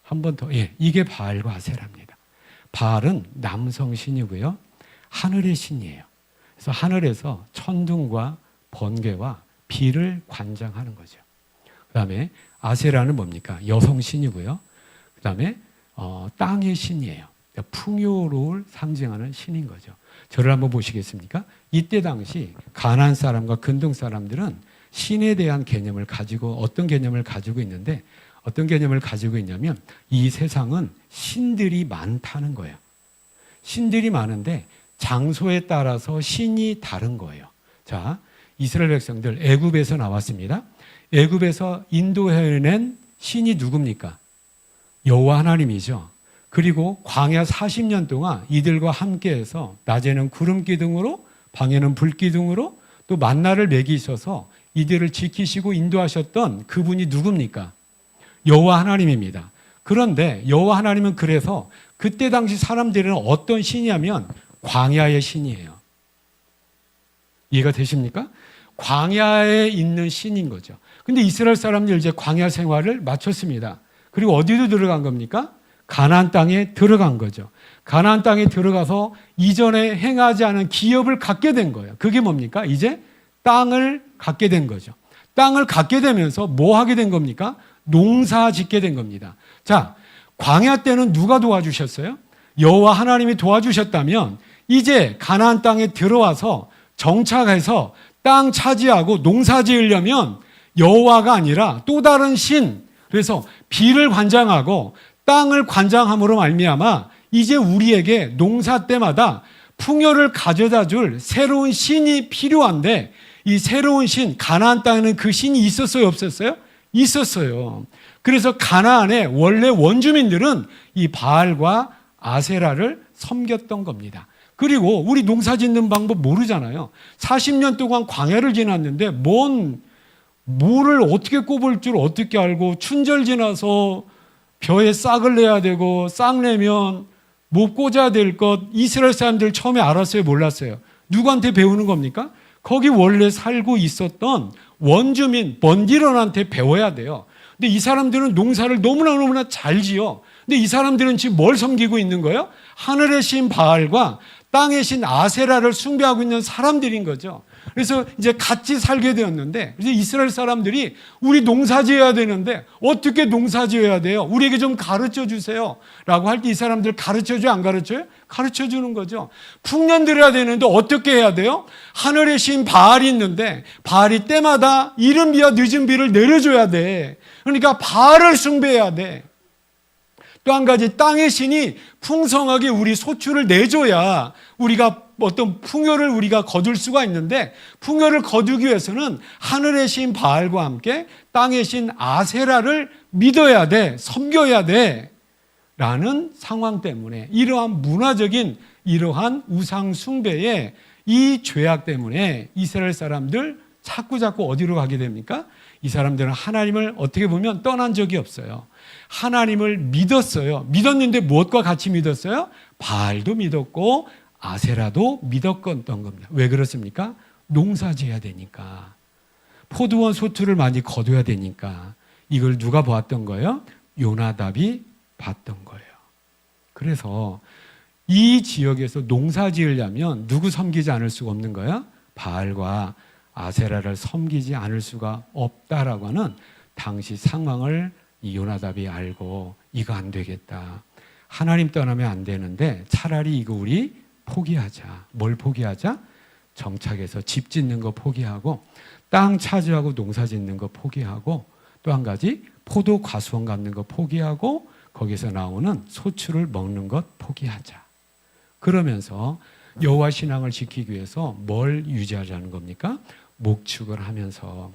S2: 한 번 더. 예, 이게 바알과 아세라입니다. 바알은 남성 신이고요. 하늘의 신이에요. 그래서 하늘에서 천둥과 번개와 비를 관장하는 거죠. 그 다음에 아세라는 뭡니까? 여성 신이고요. 그 다음에 땅의 신이에요. 풍요로움을 상징하는 신인 거죠. 저를 한번 보시겠습니까? 이때 당시 가나안 사람과 근동 사람들은 신에 대한 개념을 가지고 어떤 개념을 가지고 있는데 어떤 개념을 가지고 있냐면 이 세상은 신들이 많다는 거예요. 신들이 많은데 장소에 따라서 신이 다른 거예요. 자, 이스라엘 백성들 애굽에서 나왔습니다. 애굽에서 인도해낸 신이 누굽니까? 여호와 하나님이죠. 그리고 광야 40년 동안 이들과 함께해서 낮에는 구름 기둥으로 밤에는 불 기둥으로 또 만나를 먹이셔서 이들을 지키시고 인도하셨던 그분이 누굽니까? 여호와 하나님입니다. 그런데 여호와 하나님은 그래서 그때 당시 사람들은 어떤 신이냐면 광야의 신이에요. 이해가 되십니까? 광야에 있는 신인 거죠. 근데 이스라엘 사람들 이제 광야 생활을 마쳤습니다. 그리고 어디로 들어간 겁니까? 가나안 땅에 들어간 거죠. 가나안 땅에 들어가서 이전에 행하지 않은 기업을 갖게 된 거예요. 그게 뭡니까? 이제 땅을 갖게 된 거죠. 땅을 갖게 되면서 뭐 하게 된 겁니까? 농사 짓게 된 겁니다. 자, 광야 때는 누가 도와주셨어요? 여호와 하나님이 도와주셨다면 이제 가나안 땅에 들어와서 정착해서 땅 차지하고 농사 지으려면 여호와가 아니라 또 다른 신, 그래서 비를 관장하고 땅을 관장함으로 말미암아 이제 우리에게 농사 때마다 풍요를 가져다 줄 새로운 신이 필요한데 이 새로운 신, 가나안 땅에는 그 신이 있었어요, 없었어요? 있었어요. 그래서 가나안의 원래 원주민들은 이 바알과 아세라를 섬겼던 겁니다. 그리고 우리 농사 짓는 방법 모르잖아요. 40년 동안 광야를 지났는데 물을 어떻게 꼽을 줄 어떻게 알고 춘절 지나서 벼에 싹을 내야 되고 싹 내면 못 꽂아야 될 것 이스라엘 사람들 처음에 알았어요, 몰랐어요? 누구한테 배우는 겁니까? 거기 원래 살고 있었던 원주민 번디런한테 배워야 돼요. 근데 이 사람들은 농사를 너무나 잘 지어. 근데 이 사람들은 지금 뭘 섬기고 있는 거예요? 하늘의 신 바알과 땅의 신 아세라를 숭배하고 있는 사람들인 거죠. 그래서 이제 같이 살게 되었는데 이제 이스라엘 사람들이 우리 농사 지어야 되는데 어떻게 농사 지어야 돼요? 우리에게 좀 가르쳐 주세요 라고 할 때 이 사람들 가르쳐줘요, 안 가르쳐요? 가르쳐 주는 거죠. 풍년 들여야 되는데 어떻게 해야 돼요? 하늘의 신 바알이 있는데 바알이 때마다 이른 비와 늦은 비를 내려줘야 돼. 그러니까 바알을 숭배해야 돼. 또 한 가지 땅의 신이 풍성하게 우리 소출을 내줘야 우리가 어떤 풍요를 우리가 거둘 수가 있는데 풍요를 거두기 위해서는 하늘의 신 바알과 함께 땅의 신 아세라를 믿어야 돼, 섬겨야 돼 라는 상황 때문에 이러한 문화적인 이러한 우상 숭배의 이 죄악 때문에 이스라엘 사람들 자꾸 어디로 가게 됩니까? 이 사람들은 하나님을 어떻게 보면 떠난 적이 없어요.
S1: 하나님을 믿었어요. 믿었는데 무엇과 같이 믿었어요? 바알도 믿었고 아세라도 믿었던 겁니다. 왜 그렇습니까? 농사 지어야 되니까. 포도원 소출을 많이 거둬야 되니까. 이걸 누가 보았던 거예요? 요나답이 봤던 거예요. 그래서 이 지역에서 농사 지으려면 누구 섬기지 않을 수가 없는 거예요? 바알과 아세라를 섬기지 않을 수가 없다라고 하는 당시 상황을 이 요나답이 알고 이거 안 되겠다. 하나님 떠나면 안 되는데 차라리 이거 우리 포기하자. 뭘 포기하자? 정착해서 집 짓는 거 포기하고 땅 차지하고 농사 짓는 거 포기하고 또 한 가지 포도 과수원 갖는 거 포기하고 거기서 나오는 소출을 먹는 것 포기하자. 그러면서 여호와 신앙을 지키기 위해서 뭘 유지하자는 겁니까? 목축을 하면서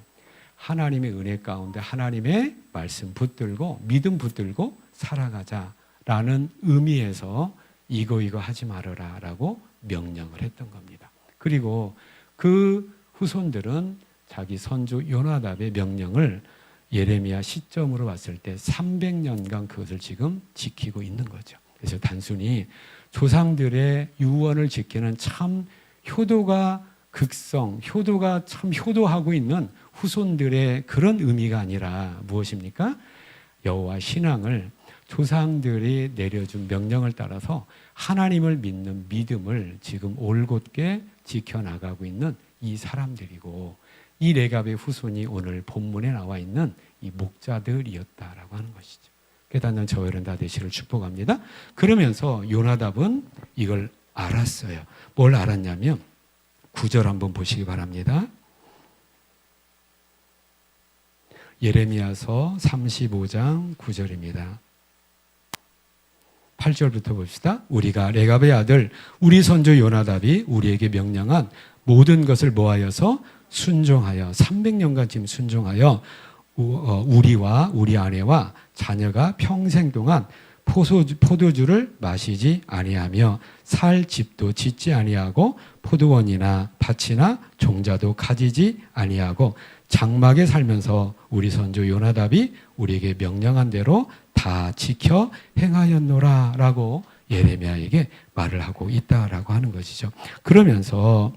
S1: 하나님의 은혜 가운데 하나님의 말씀 붙들고 믿음 붙들고 살아가자라는 의미에서 이거 하지 말아라 라고 명령을 했던 겁니다. 그리고 그 후손들은 자기 선조 요나답의 명령을 예레미야 시점으로 봤을 때 300년간 그것을 지금 지키고 있는 거죠. 그래서 단순히 조상들의 유언을 지키는 참 효도가 효도가 참 효도하고 있는 후손들의 그런 의미가 아니라 무엇입니까? 여호와 신앙을 조상들이 내려준 명령을 따라서 하나님을 믿는 믿음을 지금 올곧게 지켜나가고 있는 이 사람들이고 이 레갑의 후손이 오늘 본문에 나와 있는 이 목자들이었다라고 하는 것이죠. 깨닫는 저와 여러분 다 되시를 축복합니다. 그러면서 요나답은 이걸 알았어요. 뭘 알았냐면 9절 한번 보시기 바랍니다. 예레미야서 35장 9절입니다. 8절부터 봅시다. 우리가 레갑의 아들 우리 선조 요나답이 우리에게 명령한 모든 것을 모하여서 순종하여 300년간 지금 순종하여 우리와 우리 아내와 자녀가 평생 동안 포도주를 마시지 아니하며 살 집도 짓지 아니하고 포도원이나 밭이나 종자도 가지지 아니하고 장막에 살면서 우리 선조 요나답이 우리에게 명령한 대로 다 지켜 행하였노라 라고 예레미야에게 말을 하고 있다라고 하는 것이죠. 그러면서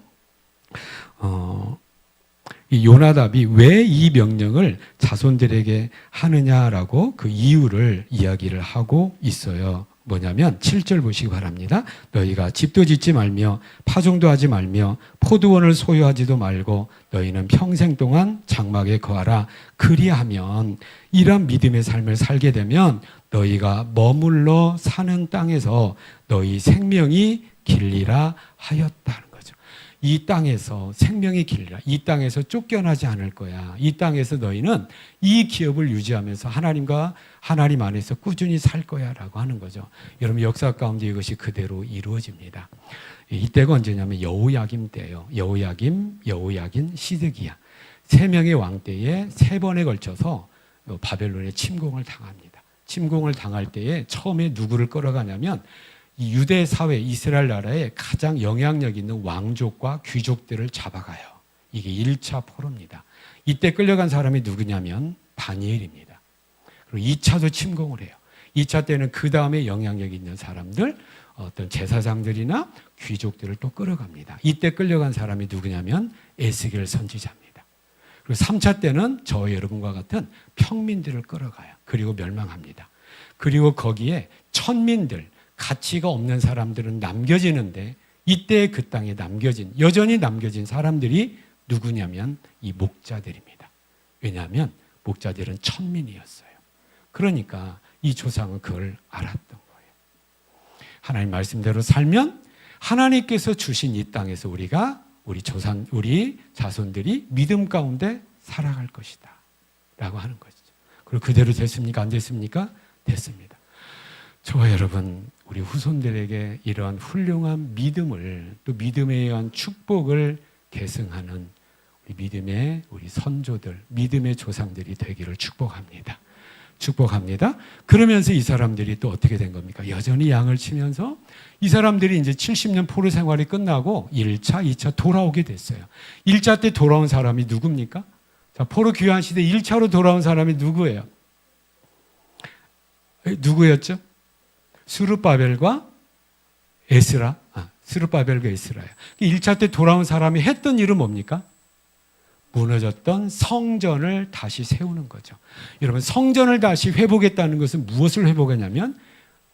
S1: 이 요나답이 왜 이 명령을 자손들에게 하느냐라고 그 이유를 이야기를 하고 있어요. 뭐냐면 7절 보시기 바랍니다. 너희가 집도 짓지 말며 파종도 하지 말며 포도원을 소유하지도 말고 너희는 평생 동안 장막에 거하라. 그리하면 이런 믿음의 삶을 살게 되면 너희가 머물러 사는 땅에서 너희 생명이 길리라 하였다는 거죠. 이 땅에서 생명이 길리라. 이 땅에서 쫓겨나지 않을 거야. 이 땅에서 너희는 이 기업을 유지하면서 하나님과 하나님 안에서 꾸준히 살 거야 라고 하는 거죠. 여러분 역사 가운데 이것이 그대로 이루어집니다. 이때가 언제냐면 여호야김 때예요. 여호야긴, 시드기야. 3명의 왕 때에 3번에 걸쳐서 바벨론에 침공을 당합니다. 침공을 당할 때에 처음에 누구를 끌어가냐면 이 유대 사회 이스라엘 나라에 가장 영향력 있는 왕족과 귀족들을 잡아가요. 이게 1차 포로입니다. 이때 끌려간 사람이 누구냐면 다니엘입니다. 그리고 2차도 침공을 해요. 2차 때는 그 다음에 영향력 있는 사람들, 어떤 제사장들이나 귀족들을 또 끌어갑니다. 이때 끌려간 사람이 누구냐면 에스겔 선지자입니다. 그리고 3차 때는 저와 여러분과 같은 평민들을 끌어가요. 그리고 멸망합니다. 그리고 거기에 천민들, 가치가 없는 사람들은 남겨지는데 이때 그 땅에 여전히 남겨진 사람들이 누구냐면 이 목자들입니다. 왜냐하면 목자들은 천민이었어요. 그러니까 이 조상은 그걸 알았던 거예요. 하나님 말씀대로 살면 하나님께서 주신 이 땅에서 우리 자손들이 믿음 가운데 살아갈 것이다 라고 하는 것이죠. 그리고 그대로 됐습니까? 안 됐습니까? 됐습니다. 저와 여러분, 우리 후손들에게 이러한 훌륭한 믿음을, 또 믿음에 의한 축복을 계승하는 우리 선조들, 믿음의 조상들이 되기를 축복합니다. 그러면서 이 사람들이 또 어떻게 된 겁니까? 여전히 양을 치면서 이 사람들이 이제 70년 포로 생활이 끝나고 1차, 2차 돌아오게 됐어요. 1차 때 돌아온 사람이 누굽니까? 자, 포로 귀환 시대 1차로 돌아온 사람이 누구예요? 누구였죠? 스룹바벨과 에스라. 스룹바벨과 에스라예요. 1차 때 돌아온 사람이 했던 일은 뭡니까? 무너졌던 성전을 다시 세우는 거죠. 여러분, 성전을 다시 회복했다는 것은 무엇을 회복하냐면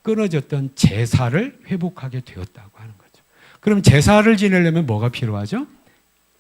S1: 끊어졌던 제사를 회복하게 되었다고 하는 거죠. 그럼 제사를 지내려면 뭐가 필요하죠?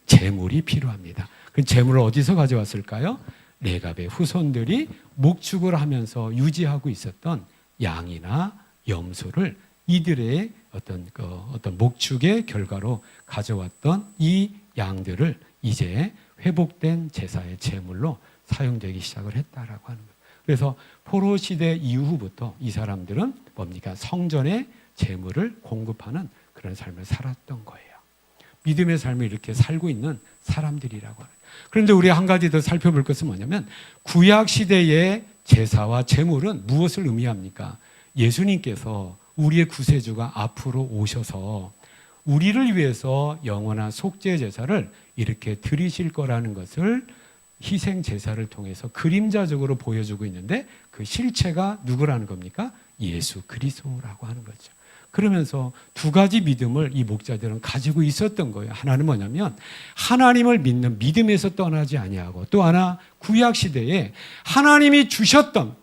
S1: 제물이 필요합니다. 그 제물을 어디서 가져왔을까요? 레갑의 후손들이 목축을 하면서 유지하고 있었던 양이나 염소를 이들의 어떤 목축의 결과로 가져왔던 이 양들을 이제 회복된 제사의 제물로 사용되기 시작을 했다라고 하는 거예요. 그래서 포로 시대 이후부터 이 사람들은 뭡니까? 성전의 제물을 공급하는 그런 삶을 살았던 거예요. 믿음의 삶을 이렇게 살고 있는 사람들이라고 하는. 그런데 우리 한 가지 더 살펴볼 것은 뭐냐면 구약 시대의 제사와 제물은 무엇을 의미합니까? 예수님께서 우리의 구세주가 앞으로 오셔서 우리를 위해서 영원한 속죄 제사를 이렇게 드리실 거라는 것을 희생 제사를 통해서 그림자적으로 보여주고 있는데 그 실체가 누구라는 겁니까? 예수 그리스도라고 하는 거죠. 그러면서 두 가지 믿음을 이 목자들은 가지고 있었던 거예요. 하나는 뭐냐면 하나님을 믿는 믿음에서 떠나지 아니하고, 또 하나 구약 시대에 하나님이 주셨던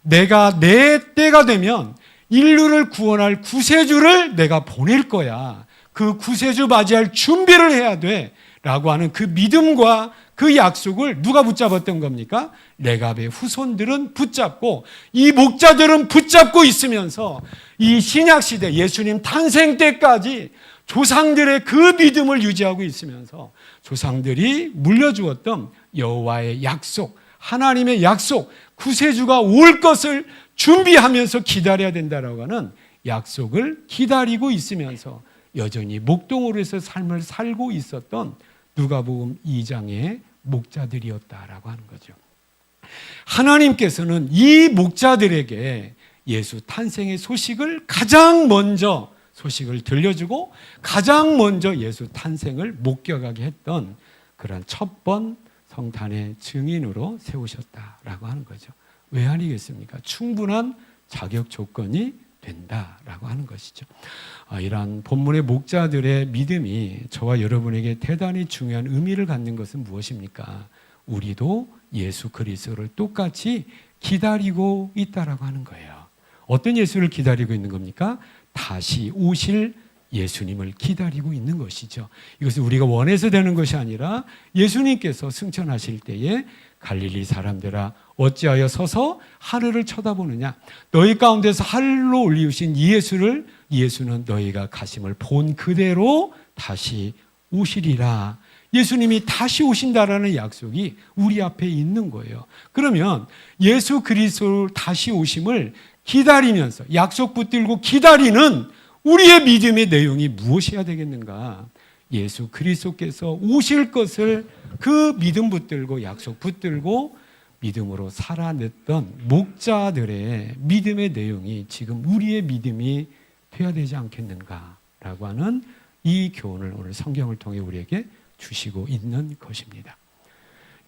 S1: 내가 내 때가 되면 인류를 구원할 구세주를 내가 보낼 거야. 그 구세주 맞이할 준비를 해야 돼. 라고 하는 그 믿음과 그 약속을 누가 붙잡았던 겁니까? 레갑의 후손들은 붙잡고 이 목자들은 붙잡고 있으면서 이 신약시대 예수님 탄생 때까지 조상들의 그 믿음을 유지하고 있으면서 조상들이 물려주었던 여호와의 약속, 하나님의 약속, 구세주가 올 것을 준비하면서 기다려야 된다라고 하는 약속을 기다리고 있으면서 여전히 목동으로서 삶을 살고 있었던 누가복음 2장의 목자들이었다라고 하는 거죠. 하나님께서는 이 목자들에게 예수 탄생의 소식을 가장 먼저 소식을 들려주고 가장 먼저 예수 탄생을 목격하게 했던 그런 첫 번 성탄의 증인으로 세우셨다라고 하는 거죠. 왜 아니겠습니까? 충분한 자격 조건이 된다라고 하는 것이죠. 이러한 본문의 목자들의 믿음이 저와 여러분에게 대단히 중요한 의미를 갖는 것은 무엇입니까? 우리도 예수 그리스도를 똑같이 기다리고 있다라고 하는 거예요. 어떤 예수를 기다리고 있는 겁니까? 다시 오실 예수님을 기다리고 있는 것이죠. 이것은 우리가 원해서 되는 것이 아니라 예수님께서 승천하실 때에 갈릴리 사람들아 어찌하여 서서 하늘을 쳐다보느냐, 너희 가운데서 하늘로 올리우신 이 예수는 너희가 가심을 본 그대로 다시 오시리라. 예수님이 다시 오신다라는 약속이 우리 앞에 있는 거예요. 그러면 예수 그리스도 다시 오심을 기다리면서 약속 붙들고 기다리는 우리의 믿음의 내용이 무엇이어야 되겠는가? 예수 그리스도께서 오실 것을 그 믿음 붙들고 약속 붙들고 믿음으로 살아냈던 목자들의 믿음의 내용이 지금 우리의 믿음이 되어야 되지 않겠는가라고 하는 이 교훈을 오늘 성경을 통해 우리에게 주시고 있는 것입니다.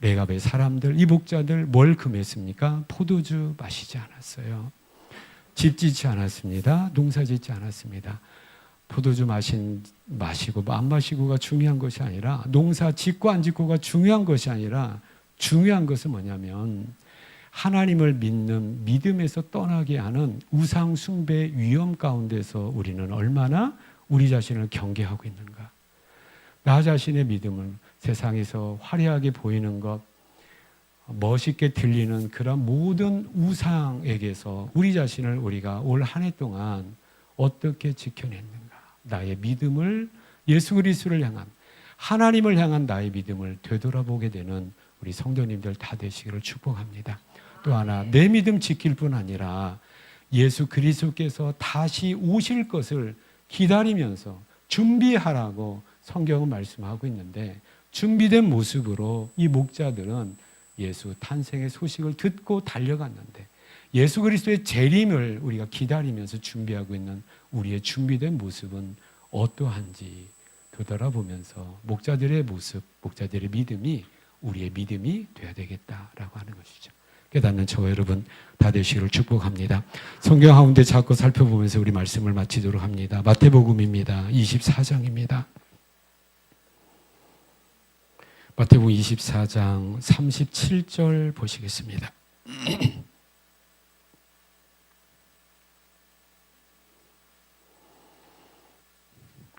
S1: 레갑의 사람들, 이 목자들 뭘 금했습니까? 포도주 마시지 않았어요. 집 짓지 않았습니다. 농사 짓지 않았습니다. 포도주 마시고 안 마시고가 중요한 것이 아니라, 농사 짓고 안 짓고가 중요한 것이 아니라, 중요한 것은 뭐냐면 하나님을 믿는 믿음에서 떠나게 하는 우상 숭배 위험 가운데서 우리는 얼마나 우리 자신을 경계하고 있는가. 나 자신의 믿음을 세상에서 화려하게 보이는 것, 멋있게 들리는 그런 모든 우상에게서 우리 자신을 우리가 올 한 해 동안 어떻게 지켜냈는가. 나의 믿음을, 예수 그리스도를 향한, 하나님을 향한 나의 믿음을 되돌아보게 되는 우리 성도님들 다 되시기를 축복합니다. 또 하나, 내 믿음 지킬 뿐 아니라 예수 그리스도께서 다시 오실 것을 기다리면서 준비하라고 성경은 말씀하고 있는데, 준비된 모습으로 이 목자들은 예수 탄생의 소식을 듣고 달려갔는데, 예수 그리스도의 재림을 우리가 기다리면서 준비하고 있는 우리의 준비된 모습은 어떠한지 되돌아보면서 목자들의 모습, 목자들의 믿음이 우리의 믿음이 되어야 되겠다라고 하는 것이죠.
S2: 깨닫는 저와 여러분 다 되시기를 축복합니다. 성경 가운데 자꾸 살펴보면서 우리 말씀을 마치도록 합니다. 마태복음입니다. 24장입니다. 마태복음 24장 37절 보시겠습니다.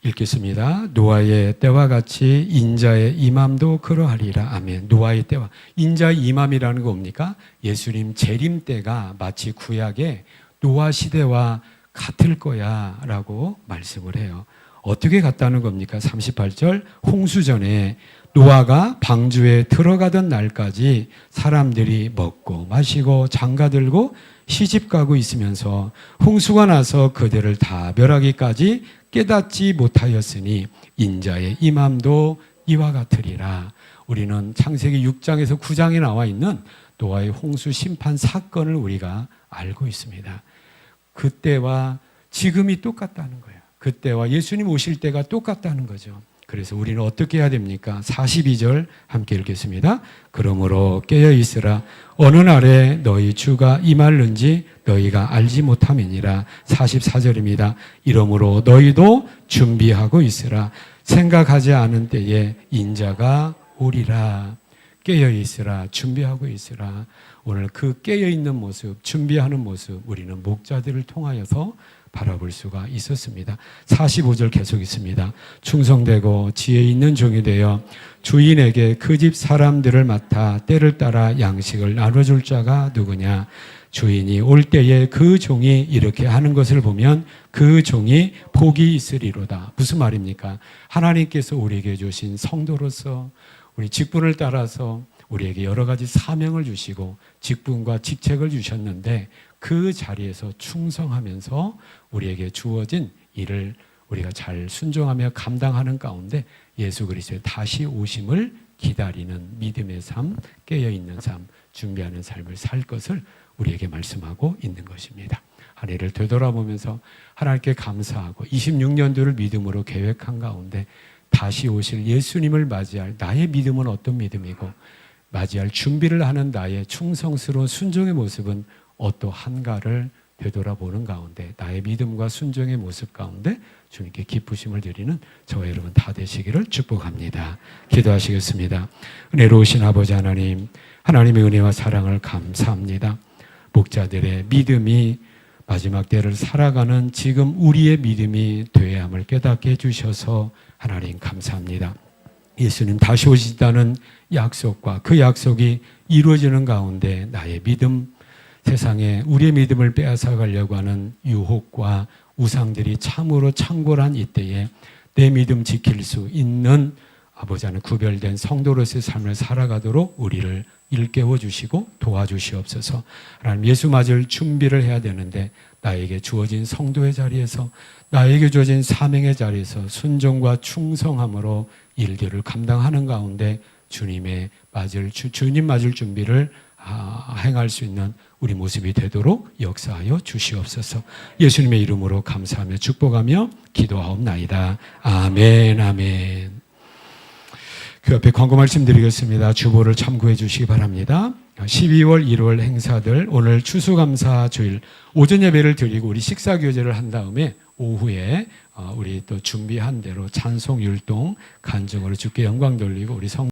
S2: 읽겠습니다. 노아의 때와 같이 인자의 임함도 그러하리라. 아멘. 노아의 때와, 인자의 임함이라는 거 뭡니까? 예수님 재림 때가 마치 구약의 노아 시대와 같을 거야 라고 말씀을 해요. 어떻게 같다는 겁니까? 38절, 홍수전에 노아가 방주에 들어가던 날까지 사람들이 먹고 마시고 장가들고 시집가고 있으면서 홍수가 나서 그들을 다 멸하기까지 깨닫지 못하였으니 인자의 임함도 이와 같으리라. 우리는 창세기 6장에서 9장에 나와 있는 노아의 홍수 심판 사건을 우리가 알고 있습니다. 그때와 지금이 똑같다는 거예요. 그때와 예수님 오실 때가 똑같다는 거죠. 그래서 우리는 어떻게 해야 됩니까? 42절 함께 읽겠습니다. 그러므로 깨어 있으라. 어느 날에 너희 주가 임할는지 너희가 알지 못함이니라. 44절입니다. 이러므로 너희도 준비하고 있으라. 생각하지 않은 때에 인자가 오리라. 깨어 있으라. 준비하고 있으라. 오늘 그 깨어 있는 모습, 준비하는 모습 우리는 목자들을 통하여서 바라볼 수가 있었습니다. 45절 계속 있습니다. 충성되고 지혜 있는 종이 되어 주인에게 그 집 사람들을 맡아 때를 따라 양식을 나눠줄 자가 누구냐? 주인이 올 때에 그 종이 이렇게 하는 것을 보면 그 종이 복이 있으리로다. 무슨 말입니까? 하나님께서 우리에게 주신 성도로서 우리 직분을 따라서 우리에게 여러 가지 사명을 주시고 직분과 직책을 주셨는데 그 자리에서 충성하면서 우리에게 주어진 일을 우리가 잘 순종하며 감당하는 가운데 예수 그리스도의 다시 오심을 기다리는 믿음의 삶, 깨어있는 삶, 준비하는 삶을 살 것을 우리에게 말씀하고 있는 것입니다. 한 해를 되돌아보면서 하나님께 감사하고 26년도를 믿음으로 계획한 가운데 다시 오실 예수님을 맞이할 나의 믿음은 어떤 믿음이고 맞이할 준비를 하는 나의 충성스러운 순종의 모습은 어떠한가를 되돌아보는 가운데 나의 믿음과 순종의 모습 가운데 주님께 기쁘심을 드리는 저와 여러분 다 되시기를 축복합니다. 기도하시겠습니다. 은혜로우신 아버지 하나님, 하나님의 은혜와 사랑을 감사합니다. 목자들의 믿음이 마지막 때를 살아가는 지금 우리의 믿음이 되어야 함을 깨닫게 해주셔서 하나님 감사합니다. 예수님 다시 오시다는 약속과 그 약속이 이루어지는 가운데 나의 믿음, 세상에 우리의 믿음을 빼앗아 가려고 하는 유혹과 우상들이 참으로 창궐한 이때에 내 믿음 지킬 수 있는 아버지 하나님 구별된 성도로서의 삶을 살아가도록 우리를 일깨워 주시고 도와주시옵소서. 하나님 예수 맞을 준비를 해야 되는데 나에게 주어진 성도의 자리에서 나에게 주어진 사명의 자리에서 순종과 충성함으로 일들을 감당하는 가운데 주님 맞을 준비를 행할 수 있는 우리 모습이 되도록 역사하여 주시옵소서. 예수님의 이름으로 감사하며 축복하며 기도하옵나이다. 아멘, 아멘. 그 앞에 광고 말씀드리겠습니다. 주보를 참고해 주시기 바랍니다. 12월 1월 행사들 오늘 추수감사 주일 오전 예배를 드리고 우리 식사교제를 한 다음에 오후에 우리 또 준비한 대로 찬송 율동 간증으로 주께 영광 돌리고 우리 성